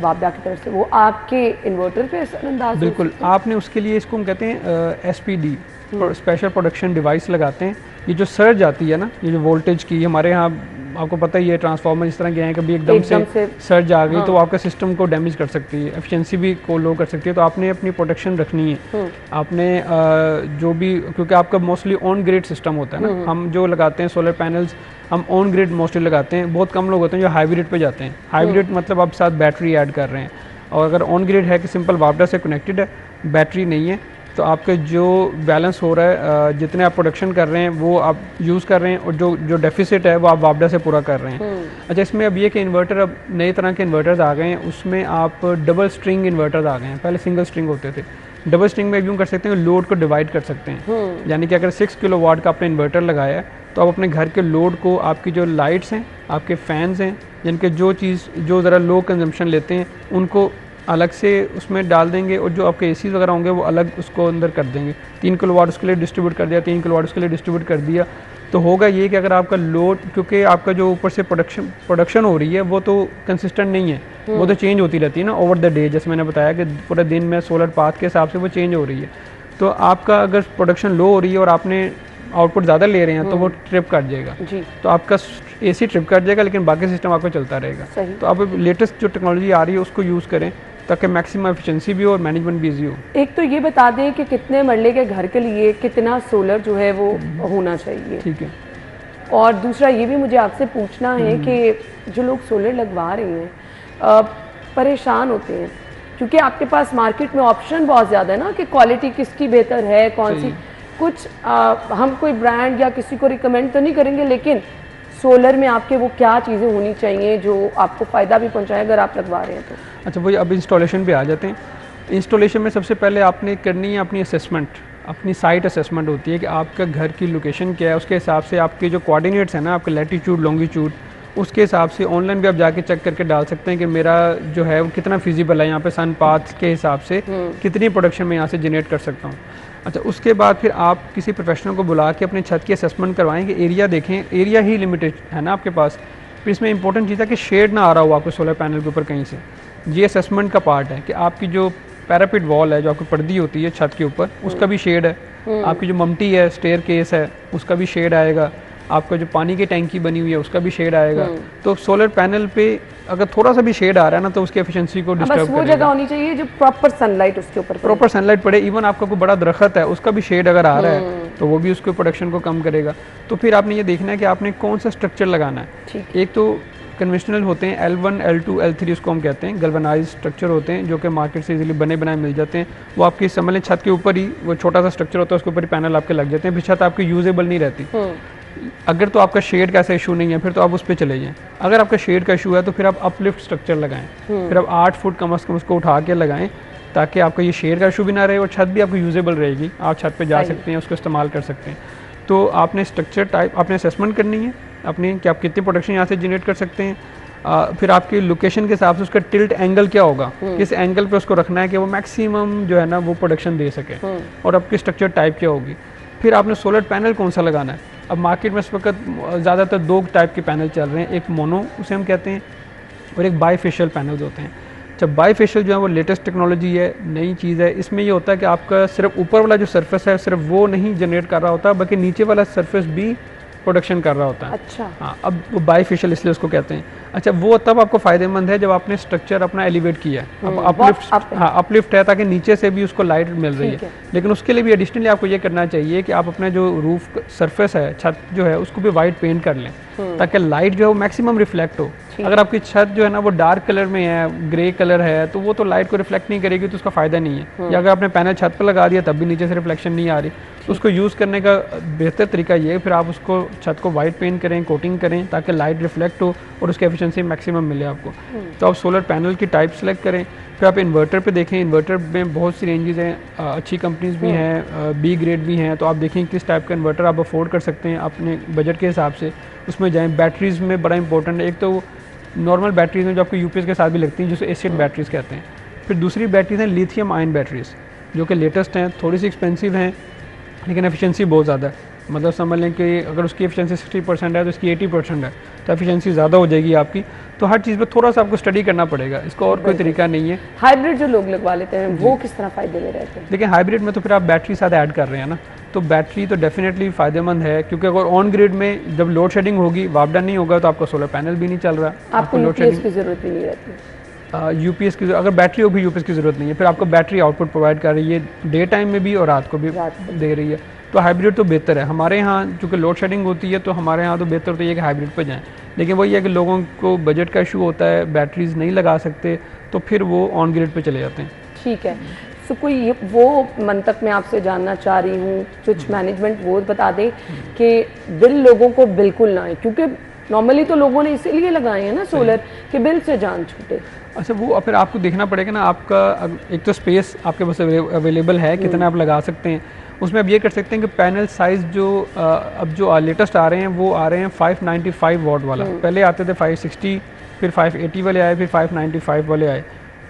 वाबिया की तरफ से, वो आपके इन्वर्टर पे असरअंदाज? बिल्कुल, आपने उसके लिए इसको हम कहते हैं SPD स्पेशल प्रोडक्शन डिवाइस लगाते हैं। ये जो सर्ज आती है ना, ये जो वोल्टेज की, हमारे यहाँ आपको पता ही है ट्रांसफार्मर इस तरह के हैं, कभी एकदम से सर्ज आ गई तो आपका सिस्टम को डैमेज कर सकती है, एफिशिएंसी भी को लो कर सकती है। तो आपने अपनी प्रोटेक्शन रखनी है। आपने जो भी, क्योंकि आपका मोस्टली ऑन ग्रिड सिस्टम होता है ना, हम जो लगाते हैं सोलर पैनल्स हम ऑन ग्रिड मोस्टली लगाते हैं, बहुत कम लोग होते हैं जो हाइब्रिड पे जाते हैं। हाइब्रिड मतलब आप साथ बैटरी ऐड कर रहे हैं, और अगर ऑन ग्रिड है कि सिंपल वापडा से कनेक्टेड है, बैटरी नहीं है, तो आपके जो बैलेंस हो रहा है, जितने आप प्रोडक्शन कर रहे हैं वो आप यूज़ कर रहे हैं, और जो डेफिसिट है वो आप वापडा से पूरा कर रहे हैं। अच्छा, इसमें अब ये कि इन्वर्टर, अब नई तरह के इन्वर्टर्स आ गए हैं, उसमें आप डबल स्ट्रिंग इन्वर्टर्स आ गए हैं, पहले सिंगल स्ट्रिंग होते थे। डबल स्ट्रिंग में यूँ कर सकते हैं, लोड को डिवाइड कर सकते हैं, यानी कि अगर 6 किलोवाट का आपने इन्वर्टर लगाया है तो आप अपने घर के लोड को, आपकी जो लाइट्स हैं, आपके फ़ैन्स हैं, जिनके जो ज़रा लो कंजम्पशन लेते हैं, उनको अलग से उसमें डाल देंगे, और जो आपके एसीज़ वगैरह होंगे वो अलग उसको अंदर कर देंगे। 3 किलोवाट उसके लिए डिस्ट्रीब्यूट कर दिया, 3 किलोवाट उसके लिए डिस्ट्रीब्यूट कर दिया। तो होगा ये कि अगर आपका लोड, क्योंकि आपका जो ऊपर से प्रोडक्शन हो रही है वो तो कंसिस्टेंट नहीं है, वो तो चेंज होती रहती है ना ओवर द डे, जैसे मैंने बताया कि पूरे दिन में सोलर पाथ के हिसाब से वो चेंज हो रही है। तो आपका अगर प्रोडक्शन लो हो रही है और आपने आउटपुट ज़्यादा ले रहे हैं तो वो ट्रिप कर जाएगा जी। तो आपका एसी ट्रिप कर जाएगा, लेकिन बाकी सिस्टम आपका चलता रहेगा। तो आप लेटेस्ट जो टेक्नोलॉजी आ रही है उसको यूज़ करें ताकि मैक्सिमम एफिशिएंसी भी हो और मैनेजमेंट भी ईजी हो। एक तो ये बता दें कि कितने मरले के घर के लिए कितना सोलर जो है वो होना चाहिए, ठीक है। और दूसरा ये भी मुझे आपसे पूछना है कि जो लोग सोलर लगवा रहे हैं परेशान होते हैं, क्योंकि आपके पास मार्केट में ऑप्शन बहुत ज़्यादा है ना कि क्वालिटी किसकी बेहतर है, कौन सी, कुछ हम कोई ब्रांड या किसी को रिकमेंड तो नहीं करेंगे, लेकिन सोलर में आपके वो क्या चीज़ें होनी चाहिए जो आपको फ़ायदा भी पहुंचाए अगर आप लगवा रहे हैं तो? अच्छा, वही अब इंस्टॉलेशन पे आ जाते हैं। इंस्टॉलेशन में सबसे पहले आपने करनी है अपनी असेसमेंट, अपनी साइट असेसमेंट होती है कि आपका घर की लोकेशन क्या है, उसके हिसाब से आपके जो कोऑर्डिनेट्स हैं ना, आपके लैटीट्यूड लॉन्गिट्यूड, उसके हिसाब से ऑनलाइन भी आप जाके चेक करके डाल सकते हैं कि मेरा जो है वो कितना फिजिबल है, यहाँ पे सन पाथ के हिसाब से कितनी प्रोडक्शन में यहाँ से जनरेट कर सकता हूँ। अच्छा, उसके बाद फिर आप किसी प्रोफेशनल को बुला के अपने छत की असेसमेंट करवाएं कि एरिया देखें, एरिया ही लिमिटेड है ना आपके पास। फिर इसमें इंपॉर्टेंट चीज़ है कि शेड ना आ रहा हो आपको सोलर पैनल के ऊपर कहीं से। ये असेसमेंट का पार्ट है कि आपकी जो पैरापिट वॉल है, जो आपकी पर्दी होती है छत के ऊपर, उसका भी शेड है। आपकी जो ममटी है, स्टेयर केस है, उसका भी शेड आएगा। आपका जो पानी की टैंकी बनी हुई है उसका भी शेड आएगा। तो सोलर पैनल पे अगर थोड़ा सा भी शेड आ रहा है ना तो उसकी एफिशिएंसी को डिस्टर्ब करेगा। बस वो जगह होनी चाहिए जो प्रॉपर सनलाइट उसके ऊपर प्रॉपर सनलाइट पड़े। इवन आपका कोई बड़ा दरख्त है उसका भी शेड अगर आ रहा है तो वो भी उसके प्रोडक्शन को कम करेगा। तो फिर आपने ये देखना है कि आपने कौन सा स्ट्रक्चर लगाना है। एक तो कन्वेंशनल होते हैं L1, L2, L3 उसको हम कहते हैं, गल्वनाइज स्ट्रक्चर होते हैं जो कि मार्केट से इजीली बने बनाए मिल जाते हैं। वो आपकी समझ लें छत के ऊपर ही वो छोटा सा स्ट्रक्चर होता है, उसके ऊपर ही पैनल आपके लग जाते हैं, फिर छत आपकी यूजेबल नहीं रहती। अगर तो आपका शेड का ऐसा इशू नहीं है फिर तो आप उस पर चले जाएं। अगर आपका शेड का इशू है तो फिर आप अपलिफ्ट स्ट्रक्चर लगाएं, फिर आप 8 फुट कम से कम उसको उठा के लगाएं ताकि आपका ये शेड का इशू भी ना रहे और छत भी आपको यूजेबल रहेगी। आप छत पे जा सकते हैं, उसको इस्तेमाल कर सकते हैं। तो आपने स्ट्रक्चर टाइप आपने असेसमेंट करनी है अपनी कि आप कितनी प्रोडक्शन यहाँ से जनरेट कर सकते हैं। फिर आपकी लोकेशन के हिसाब से उसका टिल्ट एंगल क्या होगा, किस एंगल पे उसको रखना है कि वो मैक्सिमम जो है ना वो प्रोडक्शन दे सके, और आपकी स्ट्रक्चर टाइप क्या होगी। फिर आपने सोलर पैनल कौन सा लगाना है। अब मार्केट में इस वक्त ज़्यादातर 2 टाइप के पैनल चल रहे हैं, एक मोनो उसे हम कहते हैं और एक बाईफेशियल पैनल्स होते हैं। जब बाईफेशियल जो है वो लेटेस्ट टेक्नोलॉजी है, नई चीज़ है। इसमें ये होता है कि आपका सिर्फ ऊपर वाला जो सरफेस है सिर्फ वो नहीं जनरेट कर रहा होता बल्कि नीचे वाला सरफेस भी प्रोडक्शन कर रहा होता है। अच्छा, हाँ, अब वो बाईफेशियल इसलिए उसको कहते हैं। अच्छा, वो तब आपको फ़ायदेमंद है जब आपने स्ट्रक्चर अपना एलिवेट किया है। अब अपलिफ्ट है ताकि नीचे से भी उसको लाइट मिल रही है। लेकिन उसके लिए भी एडिशनली आपको ये करना चाहिए कि आप अपना जो रूफ सरफेस है, छत जो है, उसको भी वाइट पेंट कर लें ताकि लाइट जो है वो मैक्सिमम रिफ्लेक्ट हो। अगर आपकी छत जो है ना वो डार्क कलर में है, ग्रे कलर है, तो वो तो लाइट को रिफ्लेक्ट नहीं करेगी, तो उसका फ़ायदा नहीं है। या अगर आपने पैनल छत पर लगा दिया तब भी नीचे से रिफ्लेक्शन नहीं आ रही, तो उसको यूज़ करने का बेहतर तरीका ये है फिर आप उसको छत को वाइट पेंट करें, कोटिंग करें ताकि लाइट रिफ्लेक्ट हो और उसकी एफिशिएंसी मैक्सिमम मिले आपको। तो आप सोलर पैनल की टाइप सेलेक्ट करें। फिर आप इन्वर्टर पे देखें, इन्वर्टर में बहुत सी रेंजेस हैं, अच्छी कंपनीज भी हैं, बी ग्रेड भी हैं। तो आप देखें किस टाइप का इन्वर्टर आप अफोर्ड कर सकते हैं अपने बजट के हिसाब से, उसमें जाएँ। बैटरीज़ में बड़ा इंपॉर्टेंट है, एक तो नॉर्मल बैटरीज में जो आपको यूपीएस के साथ भी लगती हैं जिसे एसिड बैटरीज कहते हैं। फिर दूसरी बैटरीज हैं लिथियम आयन बैटरीज जो कि लेटेस्ट हैं, थोड़ी सी एक्सपेंसिव हैं लेकिन एफिशिएंसी बहुत ज़्यादा है। मतलब समझ लें कि अगर उसकी एफिशिएंसी 60% है तो इसकी 80% है, तो एफिशिएंसी ज़्यादा हो जाएगी आपकी। तो हर चीज़ पे थोड़ा सा आपको स्टडी करना पड़ेगा, इसका और कोई तरीका नहीं है। हाइब्रिड जो लोग लगवा लेते हैं वो किस तरह फ़ायदे में रहते हैं। लेकिन हाइब्रिड में तो फिर आप बैटरी साथ ऐड कर रहे हैं ना, तो बैटरी तो डेफिनेटली फ़ायदेमंद है क्योंकि अगर ऑन ग्रिड में जब लोड शेडिंग होगी, वापडा नहीं होगा, तो आपका सोलर पैनल भी नहीं चल रहा, आपको लोड शेडिंग की ज़रूरत भी नहीं रहती। यूपीएस की अगर बैटरी हो भी यूपीएस की ज़रूरत नहीं है। फिर आपको बैटरी आउटपुट प्रोवाइड कर रही है डे टाइम में भी और रात को भी दे रही है। तो हाइब्रिड तो बेहतर है। हमारे यहाँ चूँकि लोड शेडिंग होती है तो हमारे यहाँ तो बेहतर तो ये कि हाइब्रिड पे जाएं। लेकिन वही है कि लोगों को बजट का इशू होता है, बैटरीज नहीं लगा सकते, तो फिर वो ऑन ग्रिड पे चले जाते हैं। ठीक है, तो कोई वो मंतक मैं आपसे जानना चाह रही हूँ, कुछ मैनेजमेंट वो बता दें कि बिल लोगों को बिल्कुल ना आए, क्योंकि नॉर्मली तो लोगों ने इसीलिए लगाए हैं ना सोलर कि बिल से जान छूटे। अच्छा, वो फिर आपको देखना पड़ेगा ना, आपका एक तो स्पेस आपके पास अवेलेबल है, कितना आप लगा सकते हैं। उसमें आप ये कर सकते हैं कि पैनल साइज़ जो अब जो लेटेस्ट आ रहे हैं वो आ रहे हैं 595 वॉट वाला। पहले आते थे 560, फिर 580 वाले आए, फिर 595 वाले आए।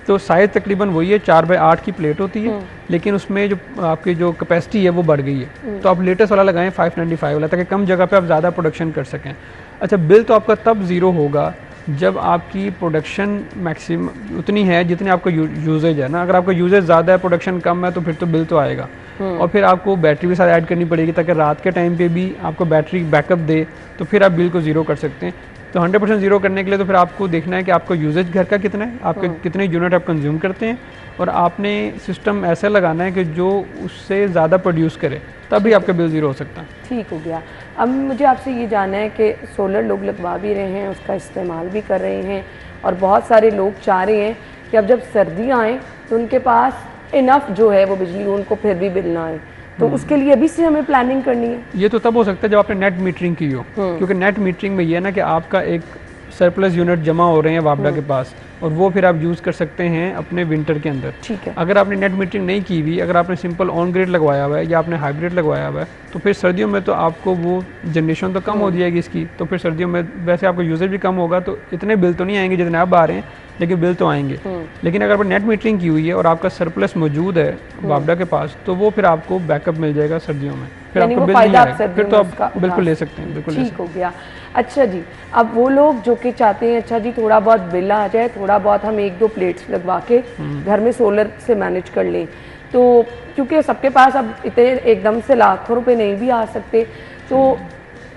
तो साइज़ तकरीबन वही है, 4x8 की प्लेट होती है, लेकिन उसमें जो आपकी जो कैपेसिटी है वो बढ़ गई है। तो आप लेटेस्ट वाला लगाएं 595 वाला ताकि कम जगह पे आप ज़्यादा प्रोडक्शन कर सकें। अच्छा, बिल तो आपका तब ज़ीरो होगा जब आपकी प्रोडक्शन मैक्सिमम उतनी है जितनी आपका यूजेज है ना। अगर आपका यूजेज ज़्यादा है, प्रोडक्शन कम है, तो फिर तो बिल तो आएगा। और फिर आपको बैटरी भी साथ ऐड करनी पड़ेगी ताकि रात के टाइम पे भी आपको बैटरी बैकअप दे, तो फिर आप बिल को ज़ीरो कर सकते हैं। तो 100% ज़ीरो करने के लिए तो फिर आपको देखना है कि आपका यूजेज घर का कितना है, आपके कितने यूनिट आप कंज्यूम करते हैं, और आपने सिस्टम ऐसा लगाना है कि जो उससे ज़्यादा प्रोड्यूस करे, तभी आपका बिल ज़ीरो हो सकता है। ठीक हो गया। अब मुझे आपसे ये जानना है कि सोलर लोग लगवा भी रहे हैं, उसका इस्तेमाल भी कर रहे हैं, और बहुत सारे लोग चाह रहे हैं कि अब जब सर्दियाँ आएँ तो उनके पास इनफ जो है वो बिजली उनको फिर भी बिल ना आए, तो उसके लिए अभी से हमें प्लानिंग करनी है। ये तो तब हो सकता है जब आपने नेट मीटरिंग की हो, क्योंकि नेट मीटरिंग में ये है ना कि आपका एक सरप्लस यूनिट जमा हो रहे हैं वापडा के पास, और वो फिर आप यूज़ कर सकते हैं अपने विंटर के अंदर। ठीक है। अगर आपने नेट मीटरिंग नहीं की हुई, अगर आपने सिंपल ऑन ग्रिड लगवाया हुआ है या आपने हाइब्रिड लगवाया हुआ है, तो फिर सर्दियों में तो आपको वो जनरेशन तो कम हो जाएगी इसकी, तो फिर सर्दियों में वैसे आपको यूजेज भी कम होगा, तो इतने बिल तो नहीं आएंगे जितने आप आ रहे हैं, लेकिन बिल तो आएंगे। लेकिन अगर आपने नेट मीटरिंग की हुई है और आपका सरप्लस मौजूद है वापडा के पास, तो वो फिर आपको बैकअप मिल जाएगा सर्दियों में, फिर आपको बिल नहीं आएगा, फिर तो आप बिल्कुल ले सकते हैं, बिल्कुल ठीक हो गया। अच्छा जी, अब वो लोग जो कि चाहते हैं अच्छा जी थोड़ा बहुत बिल आ जाए, थोड़ा बहुत हम 1-2 प्लेट्स लगवा के घर में सोलर से मैनेज कर लें, तो क्योंकि सबके पास अब इतने एकदम से लाखों रुपए नहीं भी आ सकते, तो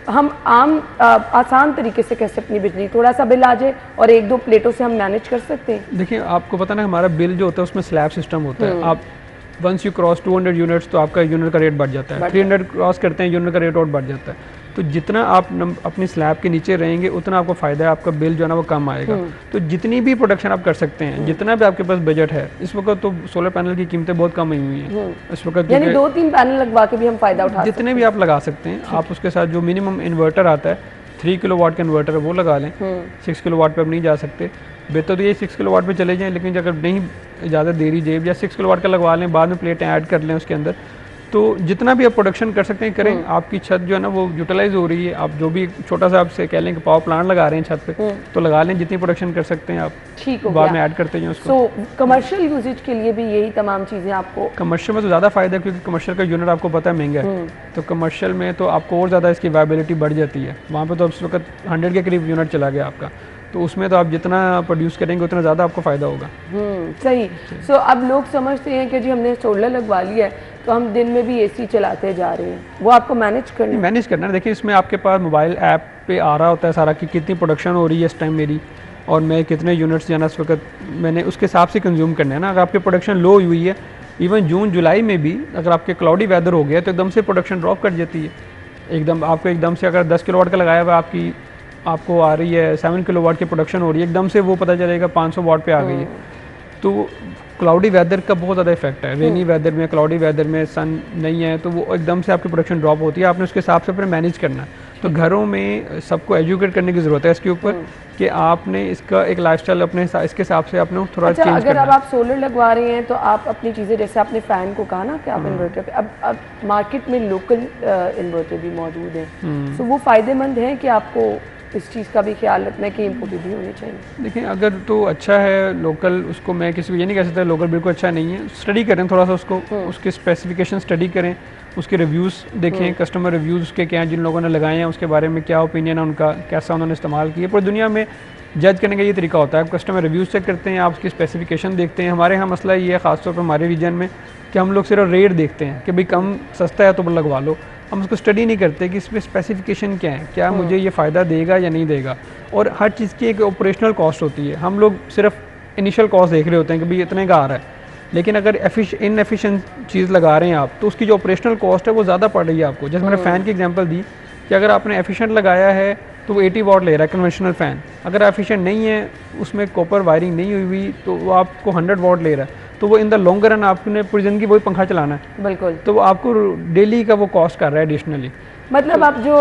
हम आसान तरीके से कैसे अपनी बिजली थोड़ा सा बिल आ जाए और 1-2 प्लेटों से हम मैनेज कर सकते हैं? देखिए, आपको पता ना हमारा बिल जो होता है उसमें स्लैब सिस्टम होता है। आप वंस यू क्रॉस 200 यूनिट्स तो आपका यूनिट का रेट बढ़ जाता है, 300 क्रॉस करते हैं यूनिट का रेट और बढ़ जाता है। तो जितना आप अपनी स्लैब के नीचे रहेंगे उतना आपको फ़ायदा है, आपका बिल जो है ना वो कम आएगा। तो जितनी भी प्रोडक्शन आप कर सकते हैं, जितना भी आपके पास बजट है, इस वक्त तो सोलर पैनल की कीमतें बहुत कम हुई हैं इस वक्त, यानी 2-3 पैनल लगवा के भी हम फायदा उठा जितने भी आप लगा सकते हैं। आप उसके साथ जो मिनिमम इन्वर्टर आता है 3 किलोवाट का इन्वर्टर है वो लगा लें। 6 किलोवाट पे आप नहीं जा सकते, बेहतर तो ये 6 किलोवाट पे चले जाएं, लेकिन अगर नहीं ज़्यादा देरी जेब या 6 किलोवाट का लगवा लें, बाद में प्लेटें ऐड कर लें उसके अंदर, तो जितना भी आप प्रोडक्शन कर सकते हैं करें। आपकी छत जो है ना वो यूटिलाइज हो रही है, आप जो भी छोटा सा आपसे कह लें कि पावर प्लांट लगा रहे हैं छत पे, तो लगा लें, जितनी प्रोडक्शन कर सकते हैं आप, ठीक हो बाद गया। में ऐड करते हैं उसको। तो कमर्शियल यूजेज के लिए भी यही तमाम चीज़ें आपको? कमर्शियल में तो ज़्यादा फायदा है, क्योंकि कमर्शियल का यूनिट आपको पता है महंगा है, तो कमर्शियल में तो आपको और ज़्यादा इसकी वायबिलिटी बढ़ जाती है। वहाँ पर तो उस वक्त 100 के करीब यूनिट चला गया आपका, तो उसमें तो आप जितना प्रोड्यूस करेंगे उतना ज़्यादा आपको फ़ायदा होगा। सही। सो अब लोग समझते हैं कि जी हमने सोलर लगवा लिया है तो हम दिन में भी एसी चलाते जा रहे हैं, वो आपको मैनेज करना है। देखिए, इसमें आपके पास मोबाइल ऐप पे आ रहा होता है सारा कि कितनी प्रोडक्शन हो रही है इस टाइम मेरी, और मैं कितने यूनिट्स जो है ना इस वक्त मैंने उसके हिसाब से कंज्यूम करना है ना। अगर आपकी प्रोडक्शन लो हुई है, इवन जून जुलाई में भी अगर आपके क्लाउडी वेदर हो गया तो एकदम से प्रोडक्शन ड्रॉप कर जाती है एकदम। आपको एकदम से अगर 10 किलोवाट का लगाया हुआ आपको आ रही है 7 किलोवाट की प्रोडक्शन हो रही है, एकदम से वो पता चलेगा 500 वाट पे आ गई है। तो क्लाउडी वेदर का बहुत ज़्यादा इफेक्ट है। रेनी वेदर में, क्लाउडी वेदर में, सन नहीं है तो वो एकदम से आपकी प्रोडक्शन ड्रॉप होती है, आपने उसके हिसाब से अपने मैनेज करना है। तो घरों में सबको एजुकेट करने की ज़रूरत है इसके ऊपर कि आपने इसका एक लाइफस्टाइल अपने इसके हिसाब से आपने थोड़ा चेंज करना है। अगर अब आप सोलर लगवा रहे हैं तो आप अपनी चीज़ें, जैसे आपने फ़ैन को कहा ना कि आप इन्वर्टर पे, अब मार्केट में लोकल इन्वर्टर भी मौजूद है, तो वो फ़ायदेमंद है कि आपको इस चीज़ का भी ख्याल रखना है कि इम्पोर्टेड भी होने चाहिए? देखिए, अगर तो अच्छा है लोकल, उसको मैं किसी को ये नहीं कह सकता लोकल बिल्कुल अच्छा नहीं है। स्टडी करें थोड़ा सा उसको, उसके स्पेसिफिकेशन स्टडी करें, उसके रिव्यूज़ देखें, कस्टमर रिव्यूज़ उसके क्या हैं, जिन लोगों ने लगाए हैं उसके बारे में क्या ओपिनियन है उनका, कैसा उन्होंने इस्तेमाल किया। पूरी दुनिया में जज करने का ये तरीका होता है, आप कस्टमर रिव्यूज़ चेक करते हैं, आप उसकी स्पेसिफिकेशन देखते हैं। हमारे यहाँ मसला ये है ख़ासतौर पर हमारे रीजन में कि हम लोग सिर्फ रेट देखते हैं कि भाई कम सस्ता है तो लगवा लो, हम उसको स्टडी नहीं करते कि इसमें स्पेसिफिकेशन क्या है, क्या मुझे ये फ़ायदा देगा या नहीं देगा। और हर चीज़ की एक ऑपरेशनल कॉस्ट होती है, हम लोग सिर्फ इनिशियल कॉस्ट देख रहे होते हैं कि भाई इतने का आ रहा है, लेकिन अगर इनएफिशिएंट चीज़ लगा रहे हैं आप तो उसकी जो ऑपरेशनल कॉस्ट है वो ज़्यादा पड़ रही है आपको। जैसे मैंने फ़ैन की एग्जांपल दी कि अगर आपने एफिशिएंट लगाया है तो वो 80 वाट ले रहा है कन्वेंशनल फ़ैन, अगर एफिशिएंट नहीं है, उसमें कॉपर वायरिंग नहीं हुई हुई, तो वो आपको 100 वाट ले रहा है, तो वो इन द लॉन्ग रन आपने पूरी ज़िंदगी वही पंखा चलाना है, बिल्कुल, तो वो आपको डेली का वो कॉस्ट कर रहा है एडिशनली। मतलब अब जो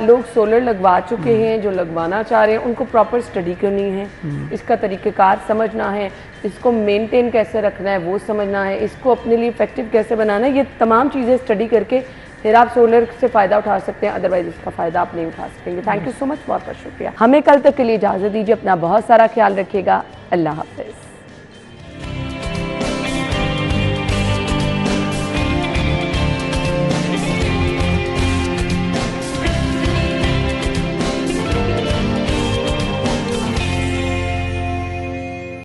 लोग सोलर लगवा चुके हैं, जो लगवाना चाह रहे हैं, उनको प्रॉपर स्टडी करनी है, इसका तरीक़ेकार समझना है, इसको मेंटेन कैसे रखना है वो समझना है, इसको अपने लिए इफेक्टिव कैसे बनाना है, ये तमाम चीज़ें स्टडी करके फिर आप सोलर से फ़ायदा उठा सकते हैं, अदरवाइज इसका फ़ायदा आप नहीं उठा सकेंगे। थैंक यू सो मच, बहुत बहुत शुक्रिया। हमें कल तक के लिए इजाज़त दीजिए, अपना बहुत सारा ख्याल रखिएगा, अल्लाह हाफ़िज़।